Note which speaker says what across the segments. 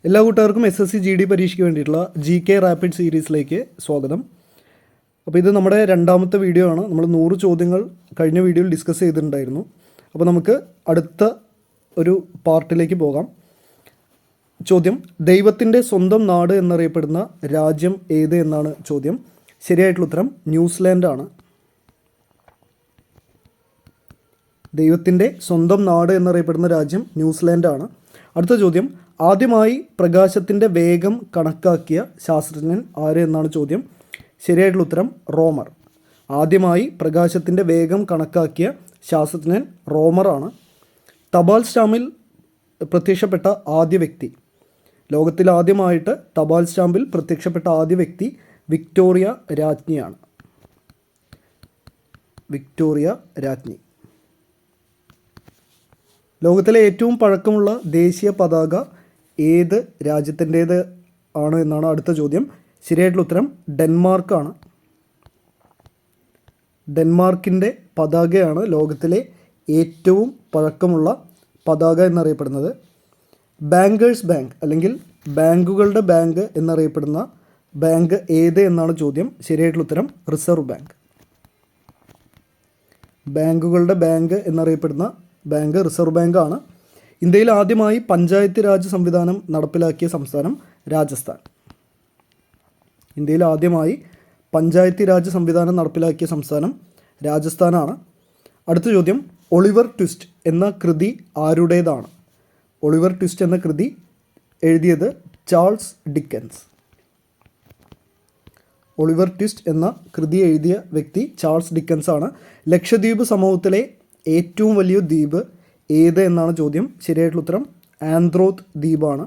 Speaker 1: എല്ലാ കൂട്ടുകാർക്കും SSC GD പരീക്ഷയ്ക്ക് വേണ്ടിയിട്ടുള്ള GK റാപ്പിഡ് സീരീസിലേക്ക് സ്വാഗതം. അപ്പോൾ ഇത് നമ്മുടെ രണ്ടാമത്തെ വീഡിയോ ആണ്. നമ്മൾ 100 ചോദ്യങ്ങൾ കഴിഞ്ഞ വീഡിയോയിൽ ഡിസ്കസ് ചെയ്തിട്ടുണ്ടായിരുന്നു. അപ്പോൾ നമുക്ക് അടുത്ത ഒരു പാർട്ടിലേക്ക് പോകാം. ചോദ്യം: ദൈവത്തിൻ്റെ സ്വന്തം നാട് എന്നറിയപ്പെടുന്ന രാജ്യം ഏത് എന്നാണ് ചോദ്യം. ശരിയായിട്ടുള്ള ഉത്തരം ന്യൂസിലാൻഡാണ്. ദൈവത്തിൻ്റെ സ്വന്തം നാട് എന്നറിയപ്പെടുന്ന രാജ്യം ന്യൂസിലാൻഡാണ്. അടുത്ത ചോദ്യം: ആദ്യമായി പ്രകാശത്തിൻ്റെ വേഗം കണക്കാക്കിയ ശാസ്ത്രജ്ഞൻ ആര് എന്നാണ് ചോദ്യം. ശരിയായിട്ടുള്ള ഉത്തരം റോമർ. ആദ്യമായി പ്രകാശത്തിൻ്റെ വേഗം കണക്കാക്കിയ ശാസ്ത്രജ്ഞൻ റോമറാണ്. തപാൽ സ്റ്റാമ്പിൽ പ്രത്യക്ഷപ്പെട്ട ആദ്യ വ്യക്തി, ലോകത്തിൽ ആദ്യമായിട്ട് തപാൽ സ്റ്റാമ്പിൽ പ്രത്യക്ഷപ്പെട്ട ആദ്യ വ്യക്തി വിക്ടോറിയ രാജ്ഞിയാണ്. വിക്ടോറിയ രാജ്ഞി. ലോകത്തിലെ ഏറ്റവും പഴക്കമുള്ള ദേശീയ പതാക ഏത് രാജ്യത്തിൻ്റേത് ആണ് എന്നാണ് അടുത്ത ചോദ്യം. ശരിയായിട്ടുള്ള ഉത്തരം ഡെൻമാർക്കാണ്. ഡെൻമാർക്കിൻ്റെ പതാകയാണ് ലോകത്തിലെ ഏറ്റവും പഴക്കമുള്ള പതാക എന്നറിയപ്പെടുന്നത്. ബാങ്കേഴ്സ് ബാങ്ക് അല്ലെങ്കിൽ ബാങ്കുകളുടെ ബാങ്ക് എന്നറിയപ്പെടുന്ന ബാങ്ക് ഏത് എന്നാണ് ചോദ്യം. ശരിയായിട്ടുള്ള ഉത്തരം റിസർവ് ബാങ്ക്. ബാങ്കുകളുടെ ബാങ്ക് എന്നറിയപ്പെടുന്ന ബാങ്ക് റിസർവ് ബാങ്കാണ്. ഇന്ത്യയിൽ ആദ്യമായി പഞ്ചായത്ത് രാജ് സംവിധാനം നടപ്പിലാക്കിയ സംസ്ഥാനം രാജസ്ഥാൻ. ഇന്ത്യയിൽ ആദ്യമായി പഞ്ചായത്ത് രാജ് സംവിധാനം നടപ്പിലാക്കിയ സംസ്ഥാനം രാജസ്ഥാനാണ്. അടുത്ത ചോദ്യം: ഒളിവർ ട്വിസ്റ്റ് എന്ന കൃതി ആരുടേതാണ്? ഒളിവർ ട്വിസ്റ്റ് എന്ന കൃതി എഴുതിയത് ചാൾസ് ഡിക്കൻസ്. ഒളിവർ ട്വിസ്റ്റ് എന്ന കൃതി എഴുതിയ വ്യക്തി ചാൾസ് ഡിക്കൻസ് ആണ്. ലക്ഷദ്വീപ് സമൂഹത്തിലെ ഏറ്റവും വലിയ ദ്വീപ് ഏത് എന്നാണ് ചോദ്യം. ശരിയായിട്ടുള്ള ഉത്തരം ആന്ത്രോത്ത് ദ്വീപാണ്.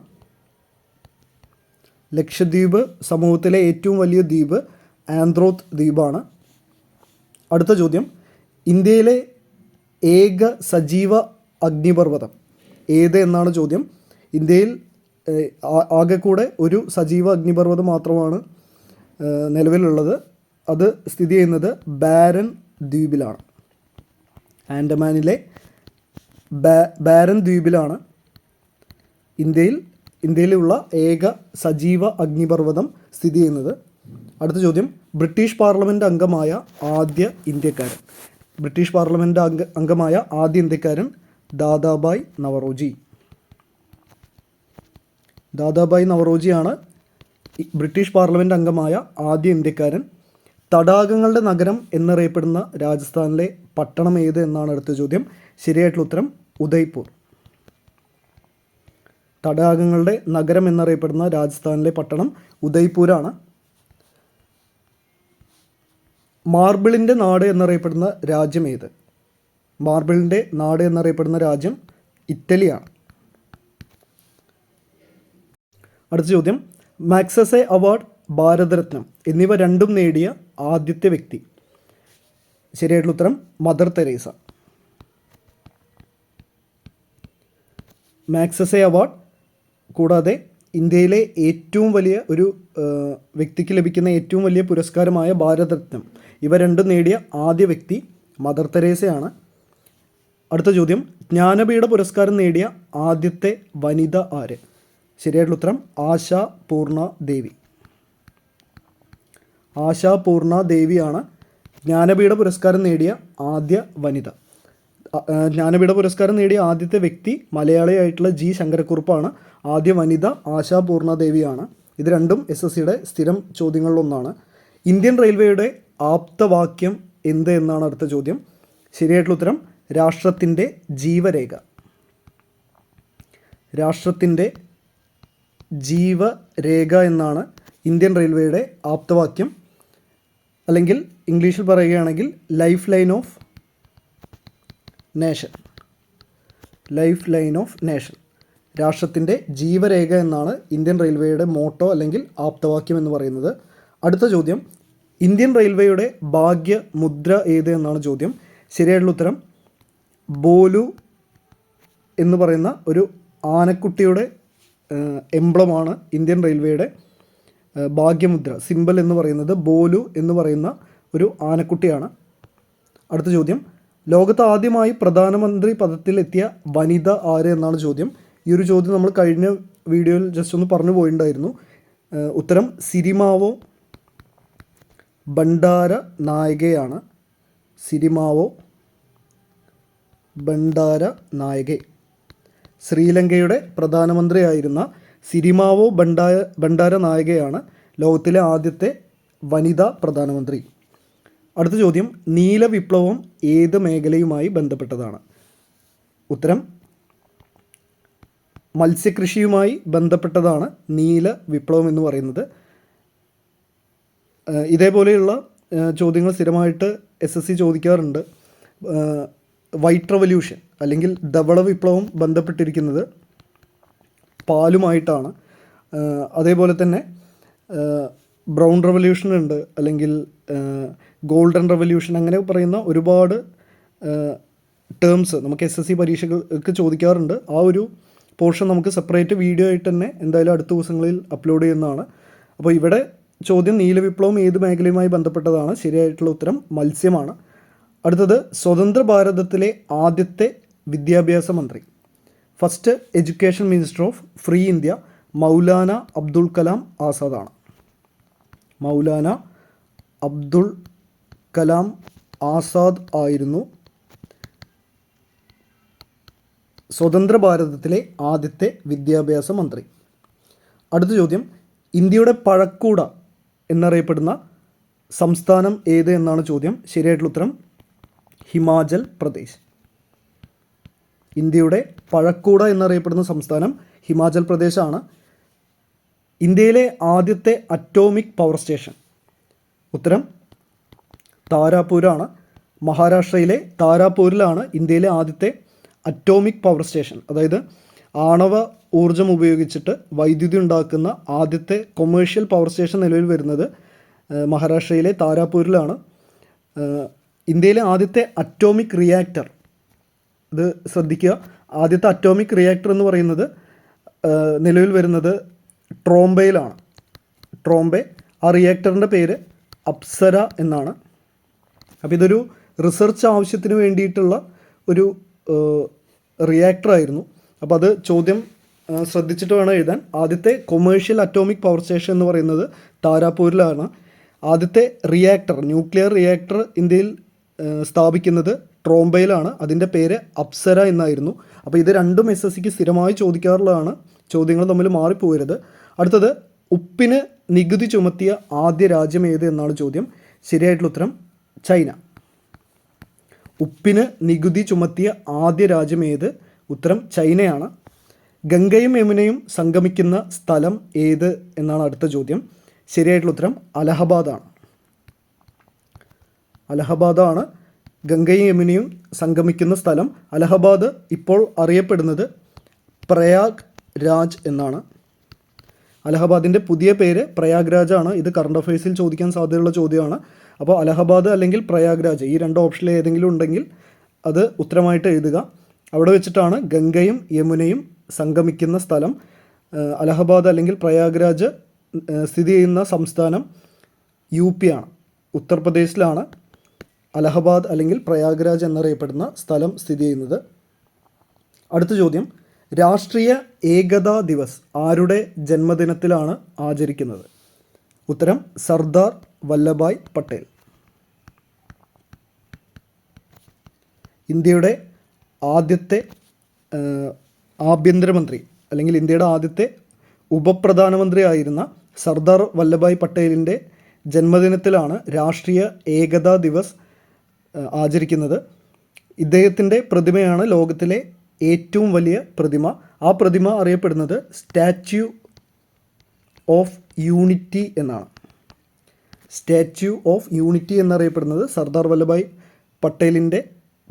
Speaker 1: ലക്ഷദ്വീപ് സമൂഹത്തിലെ ഏറ്റവും വലിയ ദ്വീപ് ആന്ത്രോത്ത് ദ്വീപാണ്. അടുത്ത ചോദ്യം: ഇന്ത്യയിലെ ഏക സജീവ അഗ്നിപർവ്വതം ഏത് എന്നാണ് ചോദ്യം. ഇന്ത്യയിൽ ആകെ കൂടെ ഒരു സജീവ അഗ്നിപർവ്വതം മാത്രമാണ് നിലവിലുള്ളത്. അത് സ്ഥിതി ചെയ്യുന്നത് ബാരൻ ദ്വീപിലാണ്. ആൻഡമാനിലെ ബാരൻ ദ്വീപിലാണ് ഇന്ത്യയിലുള്ള ഏക സജീവ അഗ്നിപർവ്വതം സ്ഥിതി ചെയ്യുന്നത്. അടുത്ത ചോദ്യം: ബ്രിട്ടീഷ് പാർലമെൻറ്റ് അംഗമായ ആദ്യ ഇന്ത്യക്കാരൻ. ബ്രിട്ടീഷ് പാർലമെൻറ്റ് അംഗമായ ആദ്യ ഇന്ത്യക്കാരൻ ദാദാഭായ് നവറോജി. ദാദാഭായ് നവറോജിയാണ് ബ്രിട്ടീഷ് പാർലമെൻറ്റ് അംഗമായ ആദ്യ ഇന്ത്യക്കാരൻ. തടാകങ്ങളുടെ നഗരം എന്നറിയപ്പെടുന്ന രാജസ്ഥാനിലെ പട്ടണം ഏത് എന്നാണ് അടുത്ത ചോദ്യം. ശരിയായിട്ടുള്ള ഉത്തരം ഉദയ്പൂർ. തടാകങ്ങളുടെ നഗരം എന്നറിയപ്പെടുന്ന രാജസ്ഥാനിലെ പട്ടണം ഉദയ്പൂരാണ്. മാർബിളിൻ്റെ നാട് എന്നറിയപ്പെടുന്ന രാജ്യം ഏത്? മാർബിളിൻ്റെ നാട് എന്നറിയപ്പെടുന്ന രാജ്യം ഇറ്റലിയാണ്. അടുത്ത ചോദ്യം: മാഗ്സസെ അവാർഡ്, ഭാരതരത്നം എന്നിവ രണ്ടും നേടിയ ആദ്യത്തെ വ്യക്തി. ശരിയായിട്ടുള്ള ഉത്തരം മദർ തെരേസ. മാഗ്സസെ അവാർഡ് കൂടാതെ ഇന്ത്യയിലെ ഏറ്റവും വലിയ ഒരു വ്യക്തിക്ക് ലഭിക്കുന്ന ഏറ്റവും വലിയ പുരസ്കാരമായ ഭാരതരത്നം ഇവ രണ്ടും നേടിയ ആദ്യ വ്യക്തി മദർ തെരേസയാണ്. അടുത്ത ചോദ്യം: ജ്ഞാനപീഠ പുരസ്കാരം നേടിയ ആദ്യത്തെ വനിത ആര്? ശരിയായിട്ടുള്ള ഉത്തരം ആശാ പൂർണ ദേവി. ആശാ പൂർണ ദേവിയാണ് ജ്ഞാനപീഠ പുരസ്കാരം നേടിയ ആദ്യ വനിത. ജ്ഞാനപീഠ പുരസ്കാരം നേടിയ ആദ്യത്തെ വ്യക്തി മലയാളിയായിട്ടുള്ള ജി ശങ്കരക്കുറുപ്പാണ്. ആദ്യ വനിത ആശാ പൂർണ ദേവിയാണ്. ഇത് രണ്ടും SSCയുടെ സ്ഥിരം ചോദ്യങ്ങളിലൊന്നാണ്. ഇന്ത്യൻ റെയിൽവേയുടെ ആപ്തവാക്യം എന്ത് എന്നാണ് അടുത്ത ചോദ്യം. ശരിയായിട്ടുള്ള ഉത്തരം രാഷ്ട്രത്തിൻ്റെ ജീവരേഖ. രാഷ്ട്രത്തിൻ്റെ ജീവരേഖ എന്നാണ് ഇന്ത്യൻ റെയിൽവേയുടെ ആപ്തവാക്യം. അല്ലെങ്കിൽ ഇംഗ്ലീഷിൽ പറയുകയാണെങ്കിൽ life line of nation. Life line of nation. രാഷ്ട്രത്തിൻ്റെ ജീവരേഖ എന്നാണ് ഇന്ത്യൻ റെയിൽവേയുടെ മോട്ടോ അല്ലെങ്കിൽ ആപ്തവാക്യം എന്ന് പറയുന്നത്. അടുത്ത ചോദ്യം: ഇന്ത്യൻ റെയിൽവേയുടെ ഭാഗ്യമുദ്ര ഏത് എന്നാണ് ചോദ്യം. ശരിയായിട്ടുള്ള ഉത്തരം ബോലു എന്ന് പറയുന്ന ഒരു ആനക്കുട്ടിയുടെ എംബ്ലമാണ് ഇന്ത്യൻ റെയിൽവേയുടെ ഭാഗ്യമുദ്ര. സിമ്പൽ എന്ന് പറയുന്നത് ബോലു എന്ന് പറയുന്ന ഒരു ആനക്കുട്ടിയാണ്. അടുത്ത ചോദ്യം: ലോകത്ത് ആദ്യമായി പ്രധാനമന്ത്രി പദത്തിലെത്തിയ വനിത ആര് എന്നാണ് ചോദ്യം. ഈ ഒരു ചോദ്യം നമ്മൾ കഴിഞ്ഞ വീഡിയോയിൽ ജസ്റ്റ് ഒന്ന് പറഞ്ഞു പോയിട്ടുണ്ടായിരുന്നു. ഉത്തരം സിരിമാവോ ഭണ്ഡാര നായകയാണ്. സിരിമാവോ ഭണ്ഡാര നായകെ. ശ്രീലങ്കയുടെ പ്രധാനമന്ത്രിയായിരുന്ന സിരിമാവോ ഭണ്ഡാര നായകയാണ് ലോകത്തിലെ ആദ്യത്തെ വനിതാ പ്രധാനമന്ത്രി. അടുത്ത ചോദ്യം, നീല വിപ്ലവം ഏത് മേഖലയുമായി ബന്ധപ്പെട്ടതാണ്? ഉത്തരം മത്സ്യകൃഷിയുമായി ബന്ധപ്പെട്ടതാണ് നീല വിപ്ലവം എന്ന് പറയുന്നത്. ഇതേപോലെയുള്ള ചോദ്യങ്ങൾ സ്ഥിരമായിട്ട് SSC ചോദിക്കാറുണ്ട്. വൈറ്റ് റവല്യൂഷൻ അല്ലെങ്കിൽ ധവള വിപ്ലവം ബന്ധപ്പെട്ടിരിക്കുന്നത് പാലുമായിട്ടാണ്. അതേപോലെ തന്നെ ബ്രൗൺ റവല്യൂഷൻ ഉണ്ട്, അല്ലെങ്കിൽ ഗോൾഡൻ റവല്യൂഷൻ, അങ്ങനെ പറയുന്ന ഒരുപാട് ടേംസ് നമുക്ക് SSC പരീക്ഷകൾക്ക് ചോദിക്കാറുണ്ട്. ആ ഒരു പോർഷൻ നമുക്ക് സെപ്പറേറ്റ് വീഡിയോ ആയിട്ട് തന്നെ എന്തായാലും അടുത്ത ദിവസങ്ങളിൽ അപ്ലോഡ് ചെയ്യുന്നതാണ്. അപ്പോൾ ഇവിടെ ചോദ്യം നീല വിപ്ലവം ഏത് മേഖലയുമായി ബന്ധപ്പെട്ടതാണ്? ശരിയായിട്ടുള്ള ഉത്തരം മത്സ്യമാണ്. അടുത്തത്, സ്വതന്ത്ര ഭാരതത്തിലെ ആദ്യത്തെ വിദ്യാഭ്യാസ മന്ത്രി. First education minister of free India Maulana Abdul Kalam ആസാദാണ്. മൗലാന അബ്ദുൽ കലാം ആസാദ് ആയിരുന്നു സ്വതന്ത്ര ഭാരതത്തിലെ ആദ്യത്തെ വിദ്യാഭ്യാസ മന്ത്രി. അടുത്ത ചോദ്യം, ഇന്ത്യയുടെ പഴക്കൂട എന്നറിയപ്പെടുന്ന സംസ്ഥാനം ഏത് എന്നാണ് ചോദ്യം. ശരിയായിട്ടുള്ള ഉത്തരം ഹിമാചൽ പ്രദേശ്. ഇന്ത്യയുടെ പഴക്കൂട എന്നറിയപ്പെടുന്ന സംസ്ഥാനം ഹിമാചൽ പ്രദേശാണ്. ഇന്ത്യയിലെ ആദ്യത്തെ അറ്റോമിക് പവർ സ്റ്റേഷൻ. ഉത്തരം താരാപൂരാണ്. മഹാരാഷ്ട്രയിലെ താരാപൂരിലാണ് ഇന്ത്യയിലെ ആദ്യത്തെ അറ്റോമിക് പവർ സ്റ്റേഷൻ. അതായത് ആണവ ഊർജം ഉപയോഗിച്ചിട്ട് വൈദ്യുതി ഉണ്ടാക്കുന്ന ആദ്യത്തെ കൊമേഴ്ഷ്യൽ പവർ സ്റ്റേഷൻ നിലവിൽ വരുന്നത് മഹാരാഷ്ട്രയിലെ താരാപൂരിലാണ്. ഇന്ത്യയിലെ ആദ്യത്തെ അറ്റോമിക് റിയാക്ടർ, ഇത് ശ്രദ്ധിക്കുക, ആദ്യത്തെ അറ്റോമിക് റിയാക്ടർ എന്ന് പറയുന്നത് നിലവിൽ വരുന്നത് ട്രോംബെയിലാണ്. ട്രോംബെ. ആ റിയാക്ടറിൻ്റെ പേര് അപ്സര എന്നാണ്. അപ്പോൾ ഇതൊരു റിസർച്ച് ആവശ്യത്തിന് വേണ്ടിയിട്ടുള്ള ഒരു റിയാക്ടറായിരുന്നു. അപ്പോൾ അത് ചോദ്യം ശ്രദ്ധിച്ചിട്ട് വേണം എഴുതാൻ. ആദ്യത്തെ കൊമേഴ്ഷ്യൽ അറ്റോമിക് പവർ സ്റ്റേഷൻ എന്ന് പറയുന്നത് താരാപൂരിലാണ്. ആദ്യത്തെ റിയാക്ടർ, ന്യൂക്ലിയർ റിയാക്ടർ ഇന്ത്യയിൽ സ്ഥാപിക്കുന്നത് ട്രോംബെയിലാണ്. അതിൻ്റെ പേര് അപ്സര എന്നായിരുന്നു. അപ്പോൾ ഇത് രണ്ടും SSCക്ക് സ്ഥിരമായി ചോദിക്കാറുള്ളതാണ്. ചോദ്യങ്ങൾ തമ്മിൽ മാറിപ്പോകരുത്. അടുത്തത്, ഉപ്പിന് നികുതി ചുമത്തിയ ആദ്യ രാജ്യം ഏത് എന്നാണ് ചോദ്യം. ശരിയായിട്ടുള്ള ഉത്തരം ചൈന. ഉപ്പിന് നികുതി ചുമത്തിയ ആദ്യ രാജ്യം ഏത്? ഉത്തരം ചൈനയാണ്. ഗംഗയും യമുനയും സംഗമിക്കുന്ന സ്ഥലം ഏത് എന്നാണ് അടുത്ത ചോദ്യം. ശരിയായിട്ടുള്ള ഉത്തരം അലഹബാദാണ്. അലഹബാദാണ് ഗംഗയും യമുനയും സംഗമിക്കുന്ന സ്ഥലം. അലഹബാദ് ഇപ്പോൾ അറിയപ്പെടുന്നത് പ്രയാഗ് രാജ് എന്നാണ്. അലഹബാദിൻ്റെ പുതിയ പേര് പ്രയാഗ് രാജാണ്. ഇത് കറണ്ട് അഫയേഴ്സിൽ ചോദിക്കാൻ സാധ്യതയുള്ള ചോദ്യമാണ്. അപ്പോൾ അലഹബാദ് അല്ലെങ്കിൽ പ്രയാഗ് രാജ്, ഈ രണ്ട് ഓപ്ഷനിൽ ഏതെങ്കിലും ഉണ്ടെങ്കിൽ അത് ഉത്തരമായിട്ട് എഴുതുക. അവിടെ വെച്ചിട്ടാണ് ഗംഗയും യമുനയും സംഗമിക്കുന്ന സ്ഥലം. അലഹബാദ് അല്ലെങ്കിൽ പ്രയാഗ് രാജ് സ്ഥിതി ചെയ്യുന്ന സംസ്ഥാനം UP ആണ്. ഉത്തർപ്രദേശിലാണ് അലഹബാദ് അല്ലെങ്കിൽ പ്രയാഗ് രാജ് എന്നറിയപ്പെടുന്ന സ്ഥലം സ്ഥിതി ചെയ്യുന്നത്. അടുത്ത ചോദ്യം, രാഷ്ട്രീയ ഏകതാ ദിവസ് ആരുടെ ജന്മദിനത്തിലാണ് ആചരിക്കുന്നത്? ഉത്തരം സർദാർ വല്ലഭായ് പട്ടേൽ. ഇന്ത്യയുടെ ആദ്യത്തെ ആഭ്യന്തരമന്ത്രി അല്ലെങ്കിൽ ഇന്ത്യയുടെ ആദ്യത്തെ ഉപപ്രധാനമന്ത്രി ആയിരുന്ന സർദാർ വല്ലഭായ് പട്ടേലിൻ്റെ ജന്മദിനത്തിലാണ് രാഷ്ട്രീയ ഏകതാ ദിവസ് ആചരിക്കുന്നത്. ഇദ്ദേഹത്തിൻ്റെ പ്രതിമയാണ് ലോകത്തിലെ ഏറ്റവും വലിയ പ്രതിമ. ആ പ്രതിമ അറിയപ്പെടുന്നത് സ്റ്റാച്യു ഓഫ് യൂണിറ്റി എന്നാണ്. സ്റ്റാച്യു ഓഫ് യൂണിറ്റി എന്നറിയപ്പെടുന്നത് സർദാർ വല്ലഭായ് പട്ടേലിൻ്റെ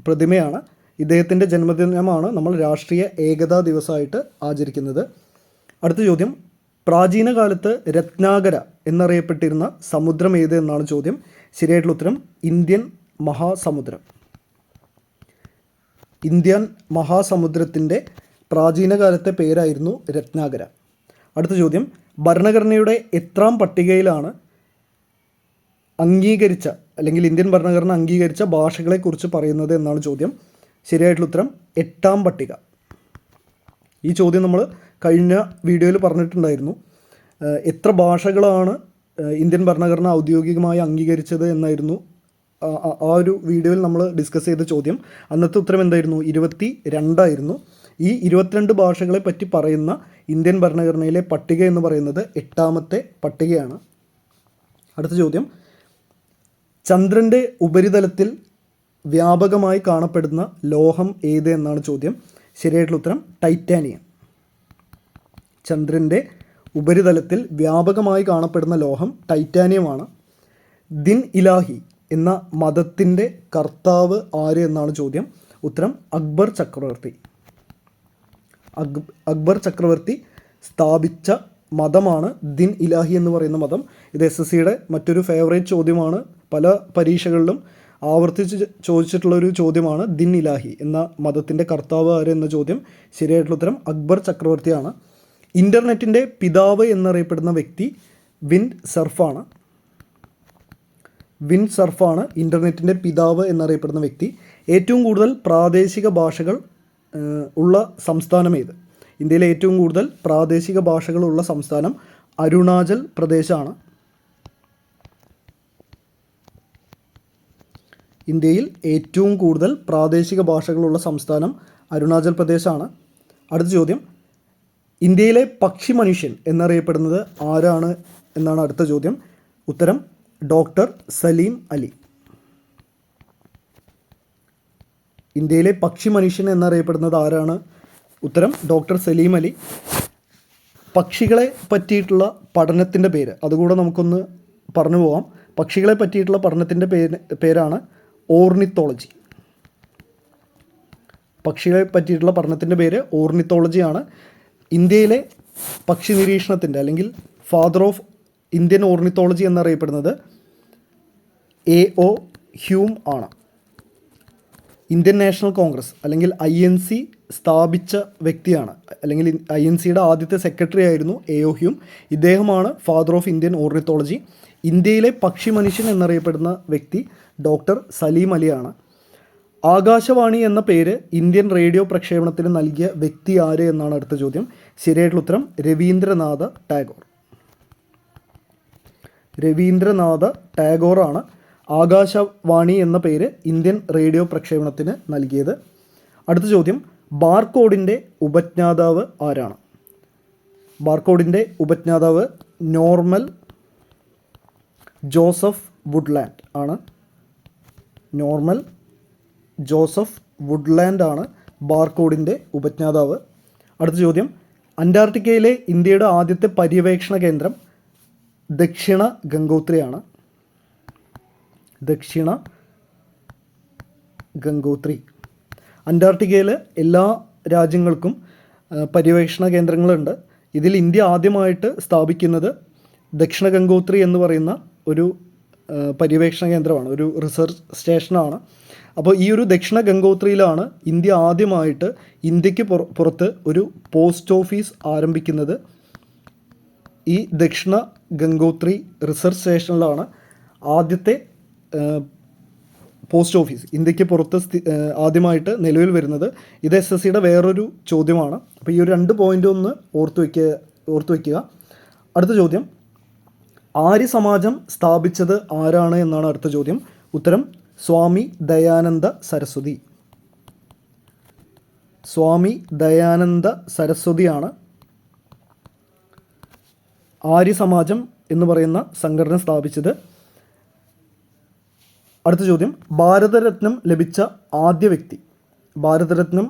Speaker 1: പ്രതിമയാണ്. ഇദ്ദേഹത്തിൻ്റെ ജന്മദിനമാണ് നമ്മൾ രാഷ്ട്രീയ ഏകതാ ദിവസമായിട്ട് ആചരിക്കുന്നത്. അടുത്ത ചോദ്യം, പ്രാചീന കാലത്ത് രത്നാകര എന്നറിയപ്പെട്ടിരുന്ന സമുദ്രം ഏത് എന്നാണ് ചോദ്യം. ശരിയായിട്ടുള്ള ഉത്തരം ഇന്ത്യൻ മഹാസമുദ്രം. ഇന്ത്യൻ മഹാസമുദ്രത്തിൻ്റെ പ്രാചീന കാലത്തെ പേരായിരുന്നു രത്നാകര. അടുത്ത ചോദ്യം, ഭരണഘടനയുടെ എത്രാം പട്ടികയിലാണ് അംഗീകരിച്ച അല്ലെങ്കിൽ ഇന്ത്യൻ ഭരണഘടന അംഗീകരിച്ച ഭാഷകളെക്കുറിച്ച് പറയുന്നത് എന്നാണ് ചോദ്യം. ശരിയായിട്ടുള്ള ഉത്തരം 8ാം പട്ടിക. ഈ ചോദ്യം നമ്മൾ കഴിഞ്ഞ വീഡിയോയിൽ പറഞ്ഞിട്ടുണ്ടായിരുന്നു. എത്ര ഭാഷകളാണ് ഇന്ത്യൻ ഭരണഘടന ഔദ്യോഗികമായി അംഗീകരിച്ചത് എന്നായിരുന്നു ആ ഒരു വീഡിയോയിൽ നമ്മൾ ഡിസ്കസ് ചെയ്ത ചോദ്യം. അന്നത്തെ ഉത്തരം എന്തായിരുന്നു? 22 ഈ 22 ഭാഷകളെ പറ്റി പറയുന്ന ഇന്ത്യൻ ഭരണഘടനയിലെ പട്ടിക എന്ന് പറയുന്നത് 8ാമത്തെ പട്ടികയാണ്. അടുത്ത ചോദ്യം, ചന്ദ്രൻ്റെ ഉപരിതലത്തിൽ വ്യാപകമായി കാണപ്പെടുന്ന ലോഹം ഏത് എന്നാണ് ചോദ്യം. ശരിയായിട്ടുള്ള ഉത്തരം ടൈറ്റാനിയം. ചന്ദ്രൻ്റെ ഉപരിതലത്തിൽ വ്യാപകമായി കാണപ്പെടുന്ന ലോഹം ടൈറ്റാനിയമാണ്. ദിൻ ഇലാഹി എന്ന മതത്തിൻ്റെ കർത്താവ് ആര് എന്നാണ് ചോദ്യം. ഉത്തരം അക്ബർ ചക്രവർത്തി. അക്ബർ ചക്രവർത്തി സ്ഥാപിച്ച മതമാണ് ദിൻ ഇലാഹി എന്ന് പറയുന്ന മതം. ഇത് SSCയുടെ മറ്റൊരു ഫേവറേറ്റ് ചോദ്യമാണ്. പല പരീക്ഷകളിലും ആവർത്തിച്ച് ചോദിച്ചിട്ടുള്ളൊരു ചോദ്യമാണ് ദിൻ ഇലാഹി എന്ന മതത്തിൻ്റെ കർത്താവ് ആര് എന്ന ചോദ്യം. ശരിയായിട്ടുള്ള ഉത്തരം അക്ബർ ചക്രവർത്തിയാണ്. ഇൻ്റർനെറ്റിൻ്റെ പിതാവ് എന്നറിയപ്പെടുന്ന വ്യക്തി വിൻഡ് സർഫാണ്. വിൻഡ് സർഫാണ് ഇൻ്റർനെറ്റിൻ്റെ പിതാവ് എന്നറിയപ്പെടുന്ന വ്യക്തി. ഏറ്റവും കൂടുതൽ പ്രാദേശിക ഭാഷകൾ ഉള്ള സംസ്ഥാനം ഏത്? ഇന്ത്യയിലെ ഏറ്റവും കൂടുതൽ പ്രാദേശിക ഭാഷകളുള്ള സംസ്ഥാനം അരുണാചൽ പ്രദേശാണ്. ഇന്ത്യയിൽ ഏറ്റവും കൂടുതൽ പ്രാദേശിക ഭാഷകളുള്ള സംസ്ഥാനം അരുണാചൽ പ്രദേശാണ്. അടുത്ത ചോദ്യം, ഇന്ത്യയിലെ പക്ഷി മനുഷ്യൻ എന്നറിയപ്പെടുന്നത് ആരാണ് എന്നാണ് അടുത്ത ചോദ്യം. ഉത്തരം ഡോക്ടർ സലീം അലി. ഇന്ത്യയിലെ പക്ഷി മനുഷ്യൻ എന്നറിയപ്പെടുന്നത് ആരാണ്? ഉത്തരം ഡോക്ടർ സലീം അലി. പക്ഷികളെ പറ്റിയിട്ടുള്ള പഠനത്തിൻ്റെ പേര് അതുകൂടെ നമുക്കൊന്ന് പറഞ്ഞു പോകാം. പക്ഷികളെ പറ്റിയിട്ടുള്ള പഠനത്തിൻ്റെ പേരാണ് ഓർണിത്തോളജി. പക്ഷികളെ പറ്റിയിട്ടുള്ള പഠനത്തിൻ്റെ പേര് ഓർണിത്തോളജിയാണ്. ഇന്ത്യയിലെ പക്ഷി നിരീക്ഷണത്തിൻ്റെ അല്ലെങ്കിൽ ഫാദർ ഓഫ് ഇന്ത്യൻ ഓർണിത്തോളജി എന്നറിയപ്പെടുന്നത് A.O. ഹ്യൂം ആണ്. ഇന്ത്യൻ നാഷണൽ കോൺഗ്രസ് അല്ലെങ്കിൽ INC സ്ഥാപിച്ച വ്യക്തിയാണ്, അല്ലെങ്കിൽ INCയുടെ ആദ്യത്തെ സെക്രട്ടറി ആയിരുന്നു A.O. ഹ്യൂം. ഇദ്ദേഹമാണ് ഫാദർ ഓഫ് ഇന്ത്യൻ ഓർണിത്തോളജി. ഇന്ത്യയിലെ പക്ഷി മനുഷ്യൻ എന്നറിയപ്പെടുന്ന വ്യക്തി ഡോക്ടർ സലീം അലിയാണ്. ആകാശവാണി എന്ന പേര് ഇന്ത്യൻ റേഡിയോ പ്രക്ഷേപണത്തിന് നൽകിയ വ്യക്തി ആര് എന്നാണ് അടുത്ത ചോദ്യം. ശരിയായിട്ടുള്ള ഉത്തരം രവീന്ദ്രനാഥ ടാഗോർ. രവീന്ദ്രനാഥ ടാഗോറാണ് ആകാശവാണി എന്ന പേര് ഇന്ത്യൻ റേഡിയോ പ്രക്ഷേപണത്തിന് നൽകിയത്. അടുത്ത ചോദ്യം, ബാർകോഡിൻ്റെ ഉപജ്ഞാതാവ് ആരാണ്? ബാർകോഡിൻ്റെ ഉപജ്ഞാതാവ് നോർമൽ ജോസഫ് വുഡ്ലാൻഡ് ആണ്. നോർമൽ ജോസഫ് വുഡ്ലാൻഡ് ആണ് ബാർകോഡിൻ്റെ ഉപജ്ഞാതാവ്. അടുത്ത ചോദ്യം, അന്റാർട്ടിക്കയിലെ ഇന്ത്യയുടെ ആദ്യത്തെ പര്യവേക്ഷണ കേന്ദ്രം ദക്ഷിണ ഗംഗോത്രിയാണ്. ദക്ഷിണ ഗംഗോത്രി. അന്റാർട്ടിക്കയിൽ എല്ലാ രാജ്യങ്ങൾക്കും പര്യവേക്ഷണ കേന്ദ്രങ്ങളുണ്ട്. ഇതിൽ ഇന്ത്യ ആദ്യമായിട്ട് സ്ഥാപിക്കുന്നത് ദക്ഷിണ ഗംഗോത്രി എന്ന് പറയുന്ന ഒരു പര്യവേക്ഷണ കേന്ദ്രമാണ്, ഒരു റിസർച്ച് സ്റ്റേഷനാണ്. അപ്പോൾ ഈ ഒരു ദക്ഷിണ ഗംഗോത്രിയിലാണ് ഇന്ത്യ ആദ്യമായിട്ട് ഇന്ത്യക്ക് പുറത്ത് ഒരു പോസ്റ്റ് ഓഫീസ് ആരംഭിക്കുന്നത്. ഈ ദക്ഷിണ ഗംഗോത്രി റിസർച്ച് സ്റ്റേഷനിലാണ് ആദ്യത്തെ പോസ്റ്റ് ഓഫീസ് ഇന്ത്യക്ക് പുറത്ത് ആദ്യമായിട്ട് നിലവിൽ വരുന്നത്. ഇത് SSCയുടെ വേറൊരു ചോദ്യമാണ്. അപ്പോൾ ഈ ഒരു 2 പോയിൻ്റ് ഒന്ന് ഓർത്ത് വയ്ക്കുക. അടുത്ത ചോദ്യം, ആര്യ സമാജം സ്ഥാപിച്ചത് ആരാണ് എന്നാണ് അടുത്ത ചോദ്യം. ഉത്തരം സ്വാമി ദയാനന്ദ സരസ്വതി. സ്വാമി ദയാനന്ദ സരസ്വതിയാണ് ആര്യ സമാജം എന്ന് പറയുന്ന സംഘടന സ്ഥാപിച്ചത്. അടുത്ത ചോദ്യം, ഭാരതരത്നം ലഭിച്ച ആദ്യ വ്യക്തി. ഭാരതരത്നം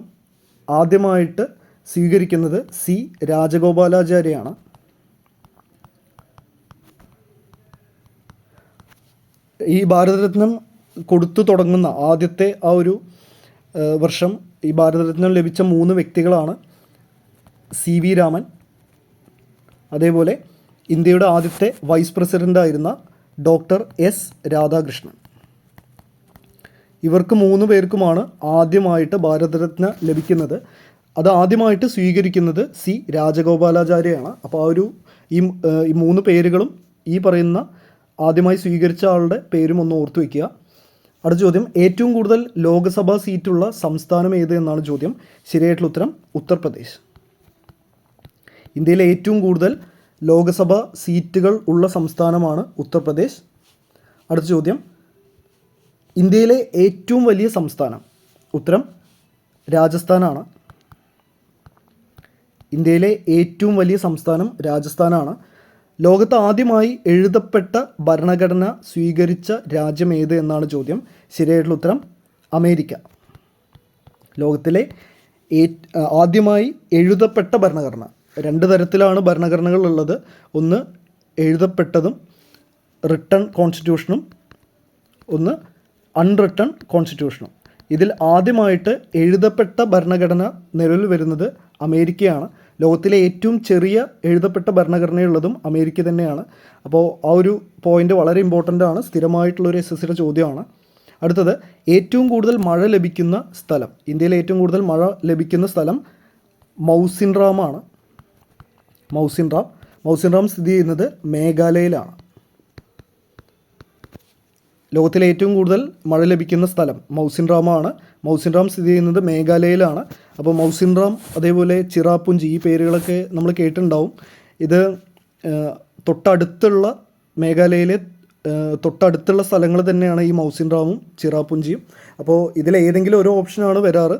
Speaker 1: ആദ്യമായിട്ട് സ്വീകരിക്കുന്നത് C. രാജഗോപാലാചാര്യയാണ്. ഈ ഭാരതരത്നം കൊടുത്തു തുടങ്ങുന്ന ആദ്യത്തെ ആ ഒരു വർഷം ഈ ഭാരതരത്നം ലഭിച്ച 3 വ്യക്തികളാണ് CV രാമൻ, അതേപോലെ ഇന്ത്യയുടെ ആദ്യത്തെ വൈസ് പ്രസിഡൻ്റായിരുന്ന ഡോക്ടർ S. രാധാകൃഷ്ണൻ. ഇവർക്ക് 3 പേർക്കുമാണ് ആദ്യമായിട്ട് ഭാരതരത്ന ലഭിക്കുന്നത്. അത് ആദ്യമായിട്ട് സ്വീകരിക്കുന്നത് C. രാജഗോപാലാചാര്യയാണ്. അപ്പോൾ ആ ഒരു ഈ 3 പേരുകളും ഈ പറയുന്ന ആദ്യമായി സ്വീകരിച്ച ആളുടെ പേരും ഒന്ന് ഓർത്തു വയ്ക്കുക. അടുത്ത ചോദ്യം, ഏറ്റവും കൂടുതൽ ലോക്സഭാ സീറ്റുള്ള സംസ്ഥാനം ഏത് എന്നാണ് ചോദ്യം. ശരിയായിട്ടുള്ള ഉത്തരം ഉത്തർപ്രദേശ്. ഇന്ത്യയിലെ ഏറ്റവും കൂടുതൽ ലോക്സഭ സീറ്റുകൾ ഉള്ള സംസ്ഥാനമാണ് ഉത്തർപ്രദേശ്. അടുത്ത ചോദ്യം, ഇന്ത്യയിലെ ഏറ്റവും വലിയ സംസ്ഥാനം? ഉത്തരം രാജസ്ഥാനാണ്. ഇന്ത്യയിലെ ഏറ്റവും വലിയ സംസ്ഥാനം രാജസ്ഥാനാണ്. ലോകത്ത് ആദ്യമായി എഴുതപ്പെട്ട ഭരണഘടന സ്വീകരിച്ച രാജ്യം ഏത് എന്നാണ് ചോദ്യം. ശരിയായിട്ടുള്ള ഉത്തരം അമേരിക്ക. ലോകത്തിലെ ആദ്യമായി എഴുതപ്പെട്ട ഭരണഘടന, രണ്ട് തരത്തിലാണ് ഭരണഘടനകൾ ഉള്ളത്. ഒന്ന് എഴുതപ്പെട്ടതും റിട്ടൺ കോൺസ്റ്റിറ്റ്യൂഷനും, ഒന്ന് അൺറിട്ടൺ കോൺസ്റ്റിറ്റ്യൂഷനും. ഇതിൽ ആദ്യമായിട്ട് എഴുതപ്പെട്ട ഭരണഘടന നിലവിൽ വരുന്നത് അമേരിക്കയാണ്. ലോകത്തിലെ ഏറ്റവും ചെറിയ എഴുതപ്പെട്ട ഭരണഘടനയുള്ളതും അമേരിക്ക തന്നെയാണ്. അപ്പോൾ ആ ഒരു പോയിൻ്റ് വളരെ ഇമ്പോർട്ടൻ്റ് ആണ്, സ്ഥിരമായിട്ടുള്ളൊരു SSCയുടെ ചോദ്യമാണ്. അടുത്തത്, ഏറ്റവും കൂടുതൽ മഴ ലഭിക്കുന്ന സ്ഥലം? ഇന്ത്യയിലെ ഏറ്റവും കൂടുതൽ മഴ ലഭിക്കുന്ന സ്ഥലം മൗസിൻറാമാണ്. മൗസിൻറാം സ്ഥിതി ചെയ്യുന്നത് മേഘാലയയിലാണ്. ലോകത്തിലെ ഏറ്റവും കൂടുതൽ മഴ ലഭിക്കുന്ന സ്ഥലം മൗസിൻറാമാണ്. മൗസിൻറാം സ്ഥിതി ചെയ്യുന്നത് മേഘാലയയിലാണ്. അപ്പോൾ മൗസിൻറാം, അതേപോലെ ചിറാപുഞ്ചി, ഈ പേരുകളൊക്കെ നമ്മൾ കേട്ടിട്ടുണ്ടാവും. ഇത് തൊട്ടടുത്തുള്ള മേഘാലയയിലെ തൊട്ടടുത്തുള്ള സ്ഥലങ്ങൾ തന്നെയാണ് ഈ മൗസിൻറാമും ചിറാപുഞ്ചിയും. അപ്പോൾ ഇതിലേതെങ്കിലും ഒരു ഓപ്ഷനാണ് വരാറ്,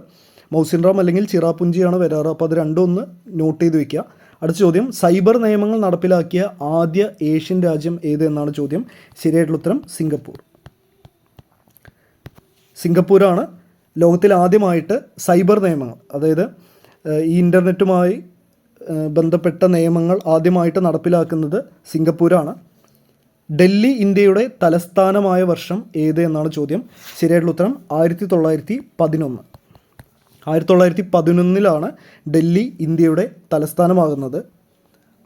Speaker 1: മൗസിൻറാം അല്ലെങ്കിൽ ചിറാപുഞ്ചിയാണ് വരാറ്. അപ്പോൾ അത് രണ്ടും ഒന്ന് നോട്ട് ചെയ്ത് വയ്ക്കുക. അടുത്ത ചോദ്യം, സൈബർ നിയമങ്ങൾ നടപ്പിലാക്കിയ ആദ്യ ഏഷ്യൻ രാജ്യം ഏത് എന്നാണ് ചോദ്യം. ശരിയായിട്ടുള്ള ഉത്തരം സിംഗപ്പൂരാണ്. ലോകത്തിൽ ആദ്യമായിട്ട് സൈബർ നിയമങ്ങൾ, അതായത് ഈ ഇൻ്റർനെറ്റുമായി ബന്ധപ്പെട്ട നിയമങ്ങൾ ആദ്യമായിട്ട് നടപ്പിലാക്കുന്നത് സിംഗപ്പൂരാണ്. ഡൽഹി ഇന്ത്യയുടെ തലസ്ഥാനമായ വർഷം ഏത് എന്നാണ് ചോദ്യം. ശരിയായിട്ടുള്ള ഉത്തരം 1911. 1911 ഡൽഹി ഇന്ത്യയുടെ തലസ്ഥാനമാകുന്നത്.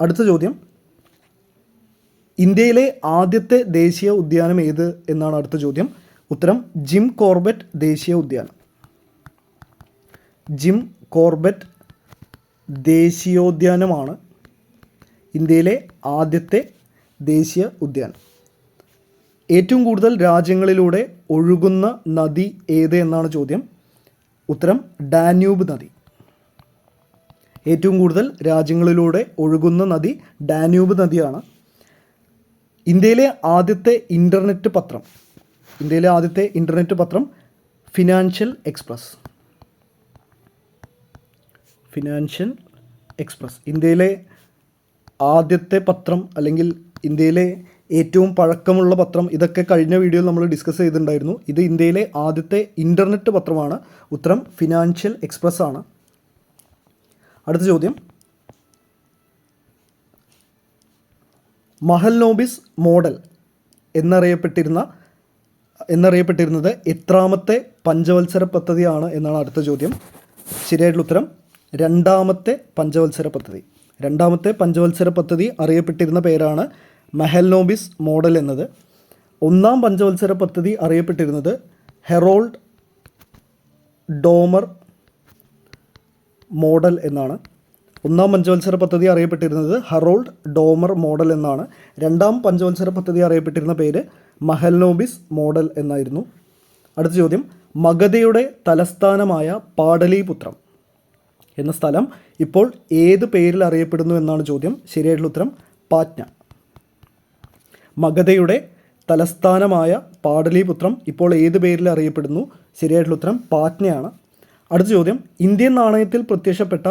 Speaker 1: അടുത്ത ചോദ്യം, ഇന്ത്യയിലെ ആദ്യത്തെ ദേശീയ ഉദ്യാനം ഏത് എന്നാണ് അടുത്ത ചോദ്യം. ഉത്തരം ജിം കോർബറ്റ് ദേശീയ ഉദ്യാനം. ജിം കോർബറ്റ് ദേശീയോദ്യാനമാണ് ഇന്ത്യയിലെ ആദ്യത്തെ ദേശീയ ഉദ്യാനം. ഏറ്റവും കൂടുതൽ രാജ്യങ്ങളിലൂടെ ഒഴുകുന്ന നദി ഏത് എന്നാണ് ചോദ്യം. ഉത്തരം ഡാന്യൂബ് നദി. ഏറ്റവും കൂടുതൽ രാജ്യങ്ങളിലൂടെ ഒഴുകുന്ന നദി ഡാന്യൂബ് നദിയാണ്. ഇന്ത്യയിലെ ആദ്യത്തെ ഇൻ്റർനെറ്റ് പത്രം ഫിനാൻഷ്യൽ എക്സ്പ്രസ്. ഇന്ത്യയിലെ ആദ്യത്തെ പത്രം, അല്ലെങ്കിൽ ഇന്ത്യയിലെ ഏറ്റവും പഴക്കമുള്ള പത്രം, ഇതൊക്കെ കഴിഞ്ഞ വീഡിയോയിൽ നമ്മൾ ഡിസ്കസ് ചെയ്തിട്ടുണ്ടായിരുന്നു. ഇത് ഇന്ത്യയിലെ ആദ്യത്തെ ഇൻ്റർനെറ്റ് പത്രമാണ്. ഉത്തരം ഫിനാൻഷ്യൽ എക്സ്പ്രസ് ആണ്. അടുത്ത ചോദ്യം, മഹൽനോബിസ് മോഡൽ എന്നറിയപ്പെട്ടിരുന്നത് എത്രാമത്തെ പഞ്ചവത്സര പദ്ധതിയാണ് എന്നാണ് അടുത്ത ചോദ്യം. ശരിയായിട്ടുള്ള ഉത്തരം രണ്ടാമത്തെ പഞ്ചവത്സര പദ്ധതി അറിയപ്പെട്ടിരുന്ന പേരാണ് മഹൽനോബിസ് മോഡൽ എന്നത്. ഒന്നാം പഞ്ചവത്സര പദ്ധതി അറിയപ്പെട്ടിരുന്നത് ഹെറോൾഡ് ഡോമർ മോഡൽ എന്നാണ്. ഒന്നാം പഞ്ചവത്സര പദ്ധതി അറിയപ്പെട്ടിരുന്നത് ഹറോൾഡ് ഡോമർ മോഡൽ എന്നാണ്. രണ്ടാം പഞ്ചവത്സര പദ്ധതി അറിയപ്പെട്ടിരുന്ന പേര് മഹൽനോബിസ് മോഡൽ എന്നായിരുന്നു. അടുത്ത ചോദ്യം, മഗധയുടെ തലസ്ഥാനമായ പാടലീപുത്രം എന്ന സ്ഥലം ഇപ്പോൾ ഏത് പേരിൽ അറിയപ്പെടുന്നു എന്നാണ് ചോദ്യം. ശരിയായിട്ടുള്ള ഉത്തരം പാറ്റ്ന. മഗധയുടെ തലസ്ഥാനമായ പാടലീപുത്രം ഇപ്പോൾ ഏത് പേരിൽ അറിയപ്പെടുന്നു? ശരിയായിട്ടുള്ള ഉത്തരം പാറ്റ്നയാണ്. അടുത്ത ചോദ്യം, ഇന്ത്യൻ നാണയത്തിൽ പ്രത്യക്ഷപ്പെട്ട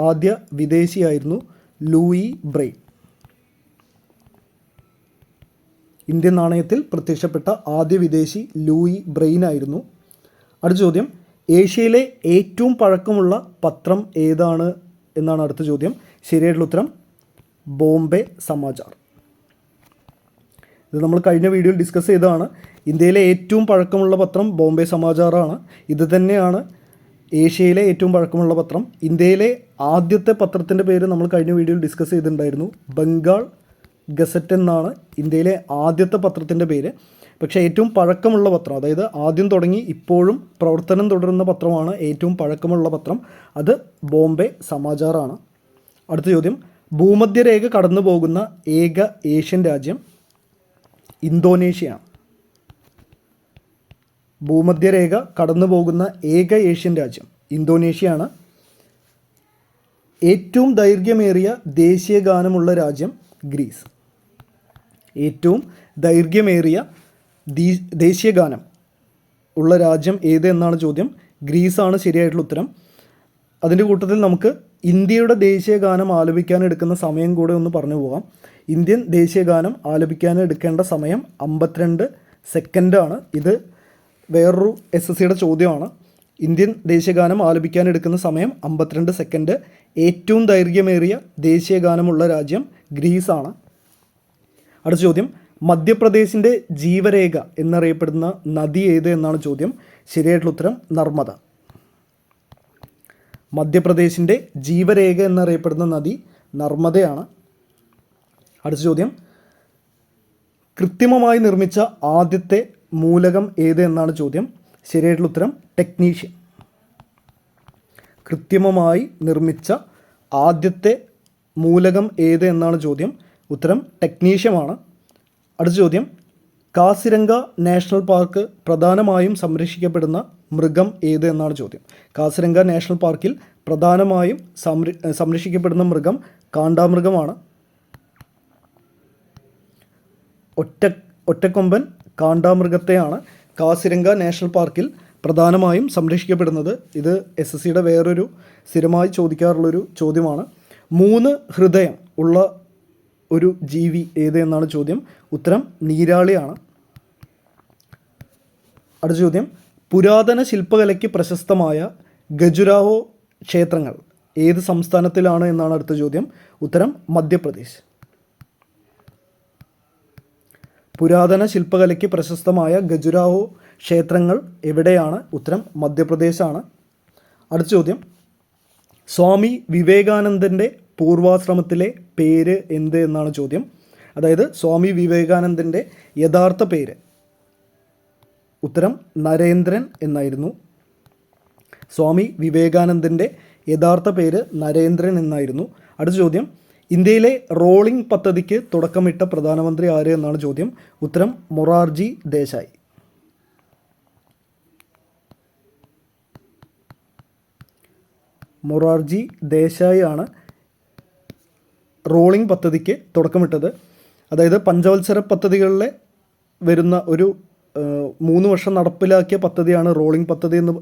Speaker 1: ആദ്യ വിദേശിയായിരുന്നു ലൂയി ബ്രെയിൻ. ഇന്ത്യൻ നാണയത്തിൽ പ്രത്യക്ഷപ്പെട്ട ആദ്യ വിദേശി ലൂയി ബ്രെയിൻ ആയിരുന്നു. അടുത്ത ചോദ്യം, ഏഷ്യയിലെ ഏറ്റവും പഴക്കമുള്ള പത്രം ഏതാണ് എന്നാണ് അടുത്ത ചോദ്യം. ശരിയായിട്ടുള്ള ഉത്തരം ബോംബെ സമാചാർ. ഇത് നമ്മൾ കഴിഞ്ഞ വീഡിയോയിൽ ഡിസ്കസ് ചെയ്തതാണ്. ഇന്ത്യയിലെ ഏറ്റവും പഴക്കമുള്ള പത്രം ബോംബെ സമാചാറാണ്. ഇത് തന്നെയാണ് ഏഷ്യയിലെ ഏറ്റവും പഴക്കമുള്ള പത്രം. ഇന്ത്യയിലെ ആദ്യത്തെ പത്രത്തിൻ്റെ പേര് നമ്മൾ കഴിഞ്ഞ വീഡിയോയിൽ ഡിസ്കസ് ചെയ്തിട്ടുണ്ടായിരുന്നു. ബംഗാൾ ഗസറ്റ് എന്നാണ് ഇന്ത്യയിലെ ആദ്യത്തെ പത്രത്തിൻ്റെ പേര്. പക്ഷേ ഏറ്റവും പഴക്കമുള്ള പത്രം, അതായത് ആദ്യം തുടങ്ങി ഇപ്പോഴും പ്രവർത്തനം തുടരുന്ന പത്രമാണ് ഏറ്റവും പഴക്കമുള്ള പത്രം. അത് ബോംബെ സമാചാറാണ്. അടുത്ത ചോദ്യം, ഭൂമധ്യരേഖ കടന്നു പോകുന്ന ഏക ഏഷ്യൻ രാജ്യം ഇന്തോനേഷ്യയാണ്. ഭൂമധ്യരേഖ കടന്നു പോകുന്ന ഏക ഏഷ്യൻ രാജ്യം ഇന്തോനേഷ്യയാണ്. ഏറ്റവും ദൈർഘ്യമേറിയ ദേശീയ ഗാനമുള്ള രാജ്യം ഗ്രീസ്. ഏറ്റവും ദൈർഘ്യമേറിയ ദേശീയ ഗാനം ഉള്ള രാജ്യം ഏത് എന്നാണ് ചോദ്യം. ഗ്രീസാണ് ശരിയായിട്ടുള്ള ഉത്തരം. അതിൻ്റെ കൂട്ടത്തിൽ നമുക്ക് ഇന്ത്യയുടെ ദേശീയ ഗാനം ആലപിക്കാൻ എടുക്കുന്ന സമയം കൂടെ ഒന്ന് പറഞ്ഞു പോകാം. ഇന്ത്യൻ ദേശീയ ഗാനം ആലപിക്കാൻ എടുക്കേണ്ട സമയം 52 സെക്കൻഡാണ്. ഇത് വേറൊരു SSCയുടെ ചോദ്യമാണ്. ഇന്ത്യൻ ദേശീയ ഗാനം ആലപിക്കാൻ എടുക്കുന്ന സമയം 52 സെക്കൻഡ്. ഏറ്റവും ദൈർഘ്യമേറിയ ദേശീയ ഗാനമുള്ള രാജ്യം ഗ്രീസാണ്. അടുത്ത ചോദ്യം, മധ്യപ്രദേശിൻ്റെ ജീവരേഖ എന്നറിയപ്പെടുന്ന നദി ഏത് എന്നാണ് ചോദ്യം. ശരിയായിട്ടുള്ള ഉത്തരം നർമ്മദ. മധ്യപ്രദേശിൻ്റെ ജീവരേഖ എന്നറിയപ്പെടുന്ന നദി നർമ്മദയാണ്. അടുത്ത ചോദ്യം, കൃത്രിമമായി നിർമ്മിച്ച ആദ്യത്തെ മൂലകം ഏത് എന്നാണ് ചോദ്യം. ശരിയായിട്ടുള്ള ഉത്തരം ടെക്നീഷ്യൻ. കൃത്രിമമായി നിർമ്മിച്ച ആദ്യത്തെ മൂലകം ഏത് എന്നാണ് ചോദ്യം. ഉത്തരം ടെക്നീഷ്യമാണ്. അടുത്ത ചോദ്യം, കാസിരംഗ നാഷണൽ പാർക്ക് പ്രധാനമായും സംരക്ഷിക്കപ്പെടുന്ന മൃഗം ഏത് എന്നാണ് ചോദ്യം. കാസിരംഗ നാഷണൽ പാർക്കിൽ പ്രധാനമായും സംരക്ഷിക്കപ്പെടുന്ന മൃഗം കാണ്ടാമൃഗമാണ്. ഒറ്റക്കൊമ്പൻ കാണ്ടാമൃഗത്തെയാണ് കാസിരംഗ നാഷണൽ പാർക്കിൽ പ്രധാനമായും സംരക്ഷിക്കപ്പെടുന്നത്. ഇത് SSCയുടെ വേറൊരു സ്ഥിരമായി ചോദിക്കാറുള്ളൊരു ചോദ്യമാണ്. 3 ഹൃദയം ഉള്ള ഒരു ജീവി ഏത് എന്നാണ് ചോദ്യം. ഉത്തരം നീരാളിയാണ്. അടുത്ത ചോദ്യം, പുരാതന ശില്പകലയ്ക്ക് പ്രശസ്തമായ ഖജുരാഹോ ക്ഷേത്രങ്ങൾ ഏത് സംസ്ഥാനത്തിലാണ് എന്നാണ് അടുത്ത ചോദ്യം. ഉത്തരം മധ്യപ്രദേശ്. പുരാതന ശില്പകലയ്ക്ക് പ്രശസ്തമായ ഖജുരാഹോ ക്ഷേത്രങ്ങൾ എവിടെയാണ്? ഉത്തരം മധ്യപ്രദേശാണ്. അടുത്ത ചോദ്യം, സ്വാമി വിവേകാനന്ദൻ്റെ പൂർവാശ്രമത്തിലെ പേര് എന്ത് എന്നാണ് ചോദ്യം. അതായത് സ്വാമി വിവേകാനന്ദൻ്റെ യഥാർത്ഥ പേര്. ഉത്തരം നരേന്ദ്രൻ എന്നായിരുന്നു. സ്വാമി വിവേകാനന്ദൻ്റെ യഥാർത്ഥ പേര് നരേന്ദ്രൻ എന്നായിരുന്നു. അടുത്ത ചോദ്യം, ഇന്ത്യയിലെ റോളിംഗ് പദ്ധതിക്ക് തുടക്കമിട്ട പ്രധാനമന്ത്രി ആര് എന്നാണ് ചോദ്യം. ഉത്തരം മൊറാർജി ദേശായി. മൊറാർജി ദേശായി ആണ് റോളിംഗ് പദ്ധതിക്ക് തുടക്കമിട്ടത്. അതായത് പഞ്ചവത്സര പദ്ധതികളിലെ വരുന്ന ഒരു 3 വർഷം നടപ്പിലാക്കിയ പദ്ധതിയാണ് റോളിംഗ് പദ്ധതി എന്ന്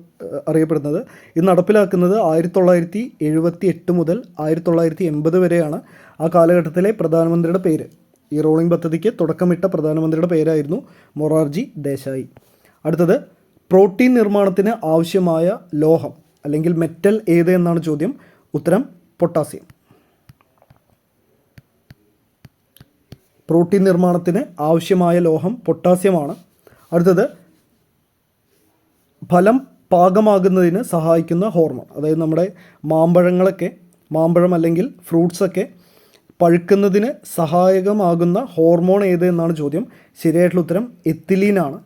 Speaker 1: അറിയപ്പെടുന്നത്. ഇത് നടപ്പിലാക്കുന്നത് 1978 മുതൽ 1980 വരെയാണ്. ആ കാലഘട്ടത്തിലെ പ്രധാനമന്ത്രിയുടെ പേര്, ഈ റോളിംഗ് പദ്ധതിക്ക് തുടക്കമിട്ട പ്രധാനമന്ത്രിയുടെ പേരായിരുന്നു മൊറാർജി ദേശായി. അടുത്തത്, പ്രോട്ടീൻ നിർമ്മാണത്തിന് ആവശ്യമായ ലോഹം അല്ലെങ്കിൽ മെറ്റൽ ഏത് എന്നാണ് ചോദ്യം. ഉത്തരം പൊട്ടാസ്യം. പ്രോട്ടീൻ നിർമ്മാണത്തിന് ആവശ്യമായ ലോഹം പൊട്ടാസ്യമാണ്. അടുത്തത്, ഫലം പാകമാകുന്നതിന് സഹായിക്കുന്ന ഹോർമോൺ. അതായത് നമ്മുടെ മാമ്പഴം അല്ലെങ്കിൽ ഫ്രൂട്ട്സൊക്കെ പഴുക്കുന്നതിന് സഹായകമാകുന്ന ഹോർമോൺ ഏത് എന്നാണ് ചോദ്യം. ശരിയായിട്ടുള്ള ഉത്തരം എത്തിലീനാണ്.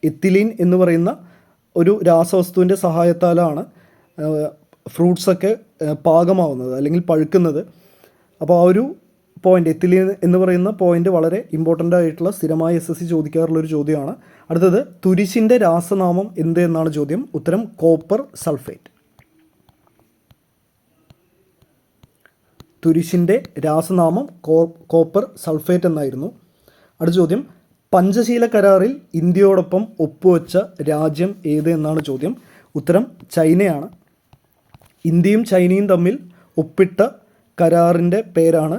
Speaker 1: എത്തിലീൻ എന്ന് പറയുന്ന ഒരു രാസവസ്തുവിൻ്റെ സഹായത്താലാണ് ഫ്രൂട്ട്സൊക്കെ പാകമാവുന്നത് അല്ലെങ്കിൽ പഴുക്കുന്നത്. അപ്പോൾ ആ ഒരു പോയിൻ്റ്, എത്തിലീൻ എന്ന് പറയുന്ന പോയിൻ്റ് വളരെ ഇമ്പോർട്ടൻ്റ് ആയിട്ടുള്ള സ്ഥിരമായി SSC ചോദിക്കാറുള്ളൊരു ചോദ്യമാണ്. അടുത്തത്, തുരിശിൻ്റെ രാസനാമം എന്ത് എന്നാണ് ചോദ്യം. ഉത്തരം കോപ്പർ സൾഫേറ്റ്. തുരിശിൻ്റെ രാസനാമം കോപ്പർ സൾഫേറ്റ് എന്നായിരുന്നു. അടുത്ത ചോദ്യം, പഞ്ചശീല കരാറിൽ ഇന്ത്യയോടൊപ്പം ഒപ്പുവെച്ച രാജ്യം ഏത് എന്നാണ് ചോദ്യം. ഉത്തരം ചൈനയാണ്. ഇന്ത്യയും ചൈനയും തമ്മിൽ ഒപ്പിട്ട കരാറിൻ്റെ പേരാണ്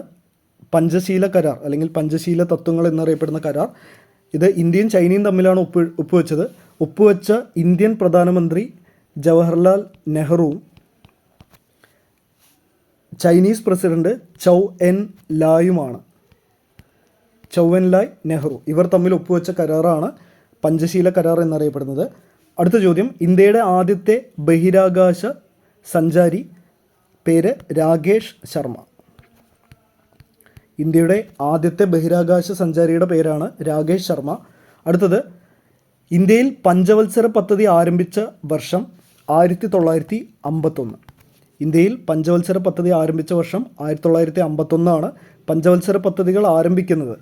Speaker 1: പഞ്ചശീല കരാർ അല്ലെങ്കിൽ പഞ്ചശീല തത്വങ്ങൾ എന്നറിയപ്പെടുന്ന കരാർ. ഇത് ഇന്ത്യയും ചൈനയും തമ്മിലാണ് ഒപ്പുവെച്ചത്. ഒപ്പുവെച്ച ഇന്ത്യൻ പ്രധാനമന്ത്രി ജവഹർലാൽ നെഹ്റുവും ചൈനീസ് പ്രസിഡന്റ് ചൗ എൻ ലായുമാണ്. ചൗ എൻ ലായ് നെഹ്റു ഇവർ തമ്മിൽ ഒപ്പുവെച്ച കരാറാണ് പഞ്ചശീല കരാർ എന്നറിയപ്പെടുന്നത്. അടുത്ത ചോദ്യം, ഇന്ത്യയുടെ ആദ്യത്തെ ബഹിരാകാശ സഞ്ചാരി പേര് രാകേഷ് ശർമ്മ. ഇന്ത്യയുടെ ആദ്യത്തെ ബഹിരാകാശ സഞ്ചാരിയുടെ പേരാണ് രാകേഷ് ശർമ്മ. അടുത്തത്, ഇന്ത്യയിൽ പഞ്ചവത്സര പദ്ധതി ആരംഭിച്ച വർഷം 1951. ഇന്ത്യയിൽ പഞ്ചവത്സര പദ്ധതി ആരംഭിച്ച വർഷം 1951 പഞ്ചവത്സര പദ്ധതികൾ ആരംഭിക്കുന്നത്.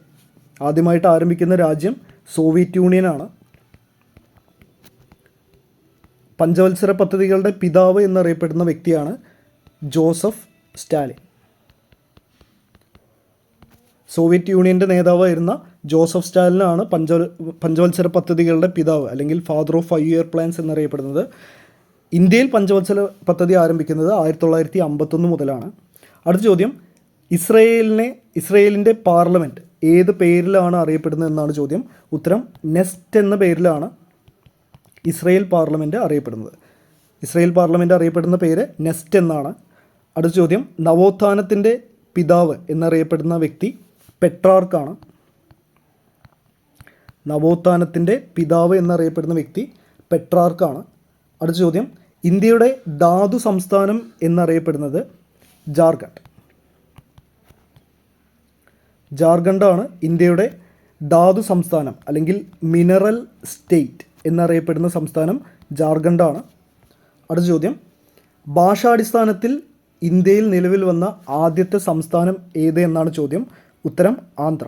Speaker 1: ആദ്യമായിട്ട് ആരംഭിക്കുന്ന രാജ്യം സോവിയറ്റ് യൂണിയനാണ്. പഞ്ചവത്സര പദ്ധതികളുടെ പിതാവ് എന്നറിയപ്പെടുന്ന വ്യക്തിയാണ് ജോസഫ് സ്റ്റാലിൻ. സോവിയറ്റ് യൂണിയൻ്റെ നേതാവായിരുന്ന ജോസഫ് സ്റ്റാലിനാണ് പഞ്ചവത്സര പദ്ധതികളുടെ പിതാവ് അല്ലെങ്കിൽ ഫാദർ ഓഫ് 5 ഇയർ പ്ലാൻസ് എന്നറിയപ്പെടുന്നത്. ഇന്ത്യയിൽ പഞ്ചവത്സര പദ്ധതി ആരംഭിക്കുന്നത് 1951 മുതലാണ്. അടുത്ത ചോദ്യം, ഇസ്രയേലിൻ്റെ പാർലമെൻറ്റ് ഏത് പേരിലാണ് അറിയപ്പെടുന്നത് എന്നാണ് ചോദ്യം. ഉത്തരം നെസ്റ്റ് എന്ന പേരിലാണ് ഇസ്രയേൽ പാർലമെൻറ്റ് അറിയപ്പെടുന്നത്. ഇസ്രയേൽ പാർലമെൻറ്റ് അറിയപ്പെടുന്ന പേര് നെസ്റ്റ് എന്നാണ്. അടുത്ത ചോദ്യം, നവോത്ഥാനത്തിൻ്റെ പിതാവ് എന്നറിയപ്പെടുന്ന വ്യക്തി പെട്രാർക്കാണ്. നവോത്ഥാനത്തിൻ്റെ പിതാവ് എന്നറിയപ്പെടുന്ന വ്യക്തി പെട്രാർക്കാണ്. അടുത്ത ചോദ്യം, ഇന്ത്യയുടെ ധാതു സംസ്ഥാനം എന്നറിയപ്പെടുന്നത് ജാർഖണ്ഡ്. ജാർഖണ്ഡാണ് ഇന്ത്യയുടെ ധാതു സംസ്ഥാനം അല്ലെങ്കിൽ മിനറൽ സ്റ്റേറ്റ് എന്നറിയപ്പെടുന്ന സംസ്ഥാനം ജാർഖണ്ഡാണ്. അടുത്ത ചോദ്യം, ഭാഷാടിസ്ഥാനത്തിൽ ഇന്ത്യയിൽ നിലവിൽ വന്ന ആദ്യത്തെ സംസ്ഥാനം ഏത് എന്നാണ് ചോദ്യം. ഉത്തരം ആന്ധ്ര.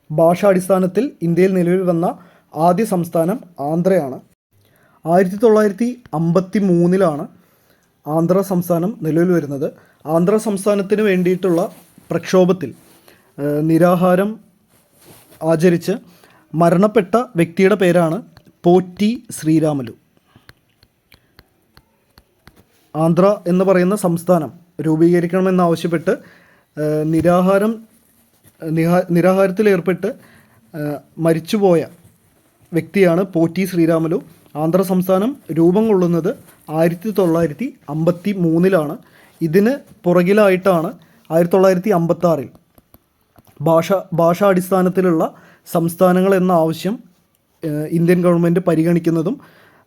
Speaker 1: ഭാഷാടിസ്ഥാനത്തിൽ ഇന്ത്യയിൽ നിലവിൽ വന്ന ആദ്യ സംസ്ഥാനം ആന്ധ്രയാണ്. 1953 ആന്ധ്ര സംസ്ഥാനം നിലവിൽ വരുന്നത്. ആന്ധ്ര സംസ്ഥാനത്തിന് വേണ്ടിയിട്ടുള്ള പ്രക്ഷോഭത്തിൽ നിരാഹാരം ആചരിച്ച് മരണപ്പെട്ട വ്യക്തിയുടെ പേരാണ് പോറ്റി ശ്രീരാമലു. ആന്ധ്ര എന്ന് പറയുന്ന സംസ്ഥാനം രൂപീകരിക്കണമെന്നാവശ്യപ്പെട്ട് നിരാഹാരത്തിലേർപ്പെട്ട് മരിച്ചുപോയ വ്യക്തിയാണ് പോറ്റി ശ്രീരാമലു. ആന്ധ്ര സംസ്ഥാനം രൂപം കൊള്ളുന്നത് 1953 ഇതിന് പുറകിലായിട്ടാണ് 1956 ഭാഷാടിസ്ഥാനത്തിലുള്ള സംസ്ഥാനങ്ങൾ എന്ന ആവശ്യം ഇന്ത്യൻ ഗവൺമെൻറ് പരിഗണിക്കുന്നതും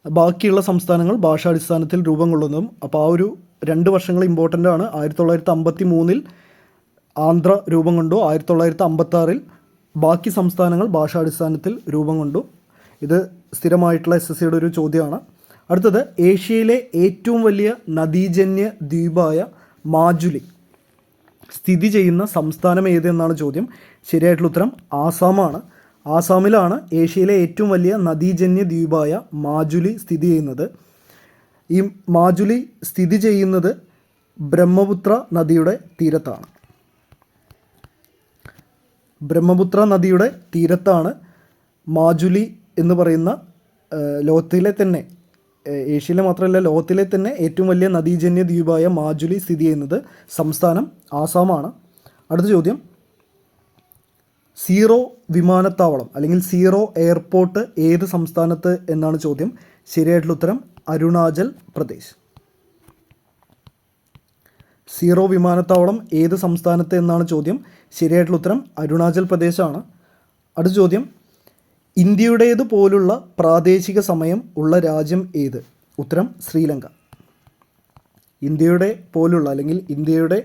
Speaker 1: ബാക്കിയുള്ള സംസ്ഥാനങ്ങൾ ഭാഷാടിസ്ഥാനത്തിൽ രൂപം കൊള്ളുന്നതും. അപ്പോൾ ആ ഒരു 2 വർഷങ്ങൾ ഇമ്പോർട്ടൻ്റ് ആണ്. 1953 ആന്ധ്ര രൂപം കൊണ്ടു, 1956 ബാക്കി സംസ്ഥാനങ്ങൾ ഭാഷാടിസ്ഥാനത്തിൽ രൂപം കൊണ്ടു. ഇത് സ്ഥിരമായിട്ടുള്ള SSCയുടെ ഒരു ചോദ്യമാണ്. അടുത്തത്, ഏഷ്യയിലെ ഏറ്റവും വലിയ നദീജന്യ ദ്വീപായ മാജുലി സ്ഥിതി ചെയ്യുന്ന സംസ്ഥാനം ഏതെന്നാണ് ചോദ്യം. ശരിയായിട്ടുള്ള ഉത്തരം ആസാമാണ്. ആസാമിലാണ് ഏഷ്യയിലെ ഏറ്റവും വലിയ നദീജന്യ ദ്വീപായ മാജുലി സ്ഥിതി ചെയ്യുന്നത്. ഈ മാജുലി സ്ഥിതി ചെയ്യുന്നത് ബ്രഹ്മപുത്ര നദിയുടെ തീരത്താണ്. ബ്രഹ്മപുത്ര നദിയുടെ തീരത്താണ് മാജുലി എന്ന് പറയുന്ന ലോകത്തിലെ തന്നെ, ഏഷ്യയിലെ മാത്രമല്ല ലോകത്തിലെ തന്നെ ഏറ്റവും വലിയ നദീജന്യ ദ്വീപായ മാജുലി സ്ഥിതി ചെയ്യുന്നത്. സംസ്ഥാനം ആസാമാണ്. അടുത്ത ചോദ്യം, സീറോ വിമാനത്താവളം അല്ലെങ്കിൽ സീറോ എയർപോർട്ട് ഏത് സംസ്ഥാനത്ത് എന്നാണ് ചോദ്യം. ശരിയായിട്ടുള്ള ഉത്തരം അരുണാചൽ പ്രദേശ്. സീറോ വിമാനത്താവളം ഏത് സംസ്ഥാനത്ത് എന്നാണ് ചോദ്യം. ശരിയായിട്ടുള്ള ഉത്തരം അരുണാചൽ പ്രദേശാണ്. അടുത്ത ചോദ്യം, ഇന്ത്യയുടേത് പോലുള്ള പ്രാദേശിക സമയം ഉള്ള രാജ്യം ഏത്? ഉത്തരം ശ്രീലങ്ക. ഇന്ത്യയുടെ പോലുള്ള അല്ലെങ്കിൽ ഇന്ത്യയുടെ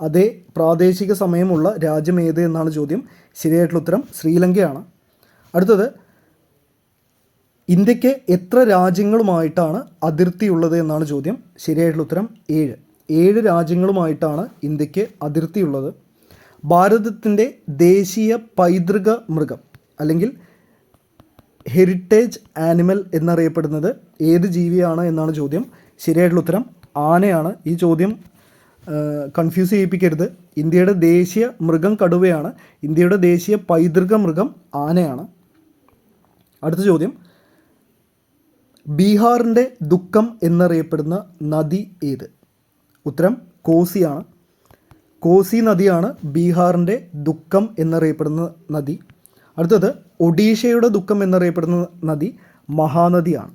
Speaker 1: അതേ പ്രാദേശിക സമയമുള്ള രാജ്യം ഏത് എന്നാണ് ചോദ്യം. ശരിയായിട്ടുള്ള ഉത്തരം ശ്രീലങ്കയാണ്. അടുത്തത്, ഇന്ത്യക്ക് എത്ര രാജ്യങ്ങളുമായിട്ടാണ് അതിർത്തിയുള്ളത് എന്നാണ് ചോദ്യം. ശരിയായിട്ടുള്ള ഉത്തരം 7 രാജ്യങ്ങളുമായിട്ടാണ് ഇന്ത്യക്ക് അതിർത്തിയുള്ളത്. ഭാരതത്തിൻ്റെ ദേശീയ പൈതൃക മൃഗം അല്ലെങ്കിൽ ഹെറിറ്റേജ് ആനിമൽ എന്നറിയപ്പെടുന്നത് ഏത് ജീവിയാണ് എന്നാണ് ചോദ്യം. ശരിയായിട്ടുള്ള ഉത്തരം ആനയാണ്. ഈ ചോദ്യം കൺഫ്യൂസ് ചെയ്യിപ്പിക്കരുത്. ഇന്ത്യയുടെ ദേശീയ മൃഗം കടുവയാണ്. ഇന്ത്യയുടെ ദേശീയ പൈതൃക മൃഗം ആനയാണ്. അടുത്ത ചോദ്യം, ബീഹാറിൻ്റെ ദുഃഖം എന്നറിയപ്പെടുന്ന നദി ഏത്? ഉത്തരം കോസിയാണ്. കോസി നദിയാണ് ബീഹാറിൻ്റെ ദുഃഖം എന്നറിയപ്പെടുന്ന നദി. അടുത്തത്, ഒഡീഷയുടെ ദുഃഖം എന്നറിയപ്പെടുന്ന നദി മഹാനദിയാണ്.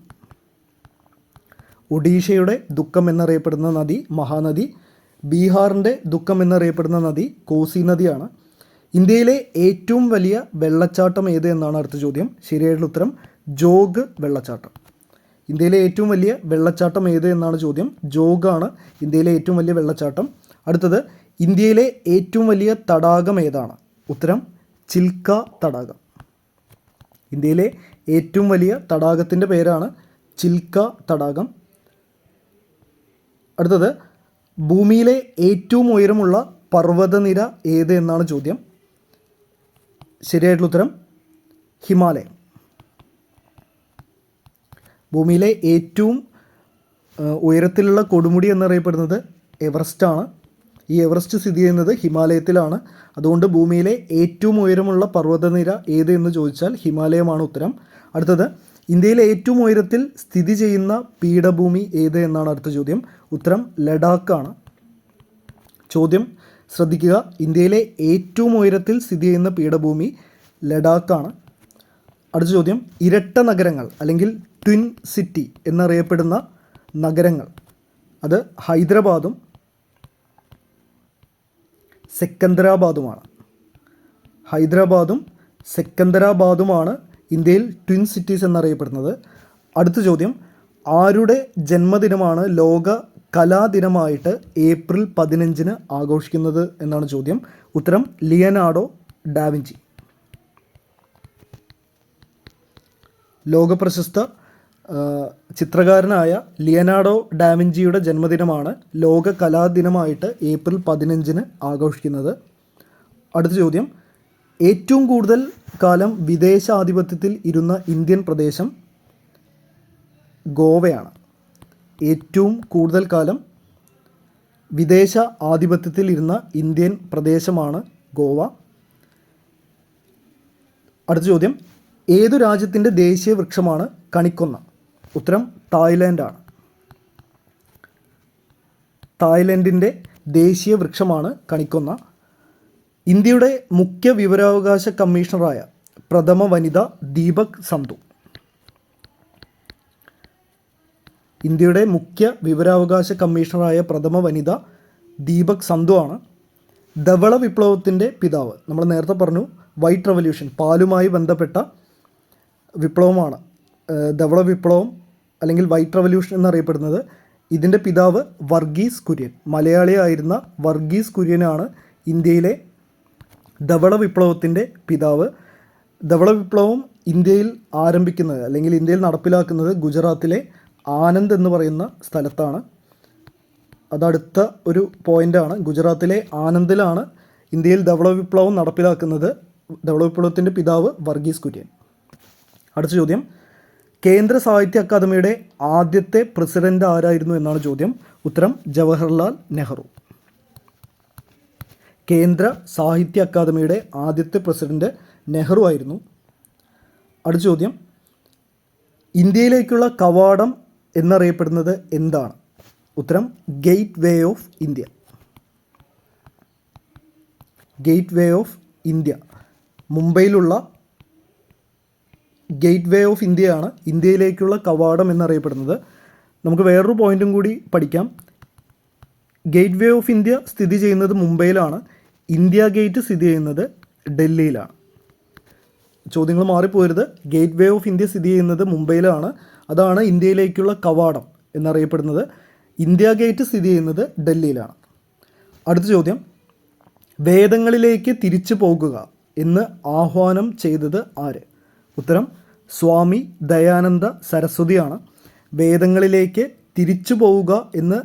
Speaker 1: ഒഡീഷയുടെ ദുഃഖം എന്നറിയപ്പെടുന്ന നദി മഹാനദി. ബീഹാറിൻ്റെ ദുഃഖം എന്നറിയപ്പെടുന്ന നദി കോസി നദിയാണ്. ഇന്ത്യയിലെ ഏറ്റവും വലിയ വെള്ളച്ചാട്ടം ഏത് എന്നാണ് അടുത്ത ചോദ്യം. ശരിയായിട്ടുള്ള ഉത്തരം ജോഗ് വെള്ളച്ചാട്ടം. ഇന്ത്യയിലെ ഏറ്റവും വലിയ വെള്ളച്ചാട്ടം ഏത് എന്നാണ് ചോദ്യം. ജോഗാണ് ഇന്ത്യയിലെ ഏറ്റവും വലിയ വെള്ളച്ചാട്ടം. അടുത്തത്, ഇന്ത്യയിലെ ഏറ്റവും വലിയ തടാകം ഏതാണ്? ഉത്തരം ചിൽക്ക തടാകം. ഇന്ത്യയിലെ ഏറ്റവും വലിയ തടാകത്തിൻ്റെ പേരാണ് ചിൽക്ക തടാകം. അടുത്തത്, ഭൂമിയിലെ ഏറ്റവും ഉയരമുള്ള പർവ്വതനിര ഏത് എന്നാണ് ചോദ്യം. ശരിയായിട്ടുള്ള ഉത്തരം ഹിമാലയം. ഭൂമിയിലെ ഏറ്റവും ഉയരത്തിലുള്ള കൊടുമുടി എന്നറിയപ്പെടുന്നത് എവറസ്റ്റാണ്. ഈ എവറസ്റ്റ് സ്ഥിതി ചെയ്യുന്നത് ഹിമാലയത്തിലാണ്. അതുകൊണ്ട് ഭൂമിയിലെ ഏറ്റവും ഉയരമുള്ള പർവ്വതനിര ഏത് എന്ന് ചോദിച്ചാൽ ഹിമാലയമാണ് ഉത്തരം. അടുത്തത്, ഇന്ത്യയിലെ ഏറ്റവും ഉയരത്തിൽ സ്ഥിതി ചെയ്യുന്ന പീഠഭൂമി ഏത് എന്നാണ് അടുത്ത ചോദ്യം. ഉത്തരം ലഡാക്കാണ്. ചോദ്യം ശ്രദ്ധിക്കുക, ഇന്ത്യയിലെ ഏറ്റവും ഉയരത്തിൽ സ്ഥിതി ചെയ്യുന്ന പീഠഭൂമി ലഡാക്കാണ്. അടുത്ത ചോദ്യം, ഇരട്ട നഗരങ്ങൾ അല്ലെങ്കിൽ ട്വിൻ സിറ്റി എന്നറിയപ്പെടുന്ന നഗരങ്ങൾ, അത് ഹൈദരാബാദും സെക്കന്ദരാബാദുമാണ്. ഹൈദരാബാദും സെക്കന്ദരാബാദുമാണ് ഇന്ത്യയിൽ ട്വിൻ സിറ്റീസ് എന്നറിയപ്പെടുന്നത്. അടുത്ത ചോദ്യം, ആരുടെ ജന്മദിനമാണ് ലോക കലാദിനമായിട്ട് ഏപ്രിൽ 15 ആഘോഷിക്കുന്നത് എന്നാണ് ചോദ്യം. ഉത്തരം ലിയനാർഡോ ഡാവിഞ്ചി. ലോകപ്രശസ്ത ചിത്രകാരനായ ലിയനാർഡോ ഡാവിഞ്ചിയുടെ ജന്മദിനമാണ് ലോക കലാദിനമായിട്ട് ഏപ്രിൽ 15 ആഘോഷിക്കുന്നത്. അടുത്ത ചോദ്യം, ഏറ്റവും കൂടുതൽ കാലം വിദേശാധിപത്യത്തിൽ ഇരുന്ന ഇന്ത്യൻ പ്രദേശം ഗോവയാണ്. ഏറ്റവും കൂടുതൽ കാലം വിദേശ ആധിപത്യത്തിൽ ഇരുന്ന ഇന്ത്യൻ പ്രദേശമാണ് ഗോവ. അടുത്ത ചോദ്യം, ഏതു രാജ്യത്തിൻ്റെ ദേശീയ വൃക്ഷമാണ് കണിക്കൊന്ന? ഉത്തരം തായ്ലാൻഡാണ്. തായ്ലൻഡിൻ്റെ ദേശീയ വൃക്ഷമാണ് കണിക്കൊന്ന. ഇന്ത്യയുടെ മുഖ്യ വിവരാവകാശ കമ്മീഷണറായ പ്രഥമ വനിത ദീപക് സന്ധു. ഇന്ത്യയുടെ മുഖ്യ വിവരാവകാശ കമ്മീഷണറായ പ്രഥമ വനിത ദീപക് സന്ധു ആണ്. ധവള വിപ്ലവത്തിൻ്റെ പിതാവ്, നമ്മൾ നേരത്തെ പറഞ്ഞു വൈറ്റ് റവല്യൂഷൻ, പാലുമായി ബന്ധപ്പെട്ട വിപ്ലവമാണ് ധവള വിപ്ലവം അല്ലെങ്കിൽ വൈറ്റ് റവല്യൂഷൻ എന്നറിയപ്പെടുന്നത്. ഇതിൻ്റെ പിതാവ് വർഗീസ് കുര്യൻ, മലയാളിയായിരുന്ന വർഗീസ് കുര്യനാണ് ഇന്ത്യയിലെ ധവള വിപ്ലവത്തിൻ്റെ പിതാവ്. ധവള വിപ്ലവം ഇന്ത്യയിൽ ആരംഭിക്കുന്നത് അല്ലെങ്കിൽ ഇന്ത്യയിൽ നടപ്പിലാക്കുന്നത് ഗുജറാത്തിലെ ആനന്ദ് എന്ന് പറയുന്ന സ്ഥലത്താണ്. അതടുത്ത ഒരു പോയിൻ്റാണ്. ഗുജറാത്തിലെ ആനന്ദിലാണ് ഇന്ത്യയിൽ ധവള വിപ്ലവം നടപ്പിലാക്കുന്നത്. ധവള വിപ്ലവത്തിൻ്റെ പിതാവ് വർഗീസ് കുര്യൻ. അടുത്ത ചോദ്യം, കേന്ദ്ര സാഹിത്യ അക്കാദമിയുടെ ആദ്യത്തെ പ്രസിഡന്റ് ആരായിരുന്നു എന്നാണ് ചോദ്യം. ഉത്തരം ജവഹർലാൽ നെഹ്റു. കേന്ദ്ര സാഹിത്യ അക്കാദമിയുടെ ആദ്യത്തെ പ്രസിഡന്റ് നെഹ്റു ആയിരുന്നു. അടുത്ത ചോദ്യം, ഇന്ത്യയിലേക്കുള്ള കവാടം എന്നറിയപ്പെടുന്നത് എന്താണ്? ഉത്തരം gateway of India. Gateway of India, മുംബൈയിലുള്ള ഗേറ്റ് വേ ഓഫ് ഇന്ത്യയാണ് ഇന്ത്യയിലേക്കുള്ള കവാടം എന്നറിയപ്പെടുന്നത്. നമുക്ക് വേറൊരു പോയിൻറ്റും കൂടി പഠിക്കാം. ഗേറ്റ് വേ ഓഫ് ഇന്ത്യ സ്ഥിതി ചെയ്യുന്നത് മുംബൈയിലാണ്. ഇന്ത്യ ഗേറ്റ് സ്ഥിതി ചെയ്യുന്നത് ഡൽഹിയിലാണ്. ചോദ്യങ്ങൾ മാറിപ്പോരുത്. ഗേറ്റ് വേ ഓഫ് ഇന്ത്യ സ്ഥിതി ചെയ്യുന്നത് മുംബൈയിലാണ്. അതാണ് ഇന്ത്യയിലേക്കുള്ള കവാടം എന്നറിയപ്പെടുന്നത്. ഇന്ത്യ ഗേറ്റ് സ്ഥിതി ചെയ്യുന്നത് ഡൽഹിയിലാണ്. അടുത്ത ചോദ്യം, വേദങ്ങളിലേക്ക് തിരിച്ചു പോകുക എന്ന് ആഹ്വാനം ചെയ്തത് ആര്? ഉത്തരം സ്വാമി ദയാനന്ദ സരസ്വതിയാണ്. വേദങ്ങളിലേക്ക് തിരിച്ചു പോവുക എന്ന്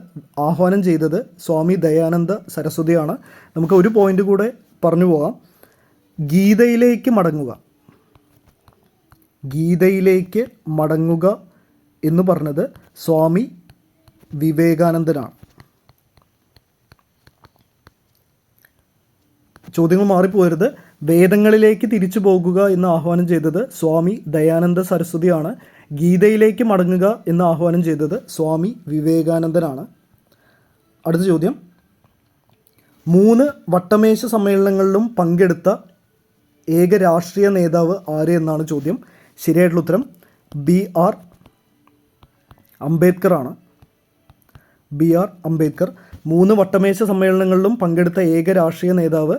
Speaker 1: ആഹ്വാനം ചെയ്തത് സ്വാമി ദയാനന്ദ സരസ്വതിയാണ്. നമുക്ക് ഒരു പോയിൻ്റ് കൂടെ പറഞ്ഞു പോകാം. ഗീതയിലേക്ക് മടങ്ങുക, ഗീതയിലേക്ക് മടങ്ങുക എന്ന് പറഞ്ഞത് സ്വാമി വിവേകാനന്ദനാണ്. ചോദ്യങ്ങൾ മാറിപ്പോരുത്. വേദങ്ങളിലേക്ക് തിരിച്ചു പോകുക എന്ന് ആഹ്വാനം ചെയ്തത് സ്വാമി ദയാനന്ദ സരസ്വതിയാണ്. ഗീതയിലേക്ക് മടങ്ങുക എന്ന് ആഹ്വാനം ചെയ്തത് സ്വാമി വിവേകാനന്ദനാണ്. അടുത്ത ചോദ്യം, 3 വട്ടമേശ സമ്മേളനങ്ങളിലും പങ്കെടുത്ത ഏക രാഷ്ട്രീയ നേതാവ് ആര് എന്നാണ് ചോദ്യം. ശരിയായിട്ടുള്ള ഉത്തരം BR അംബേദ്കർ ആണ്. BR അംബേദ്കർ. 3 വട്ടമേശ സമ്മേളനങ്ങളിലും പങ്കെടുത്ത ഏക രാഷ്ട്രീയ നേതാവ്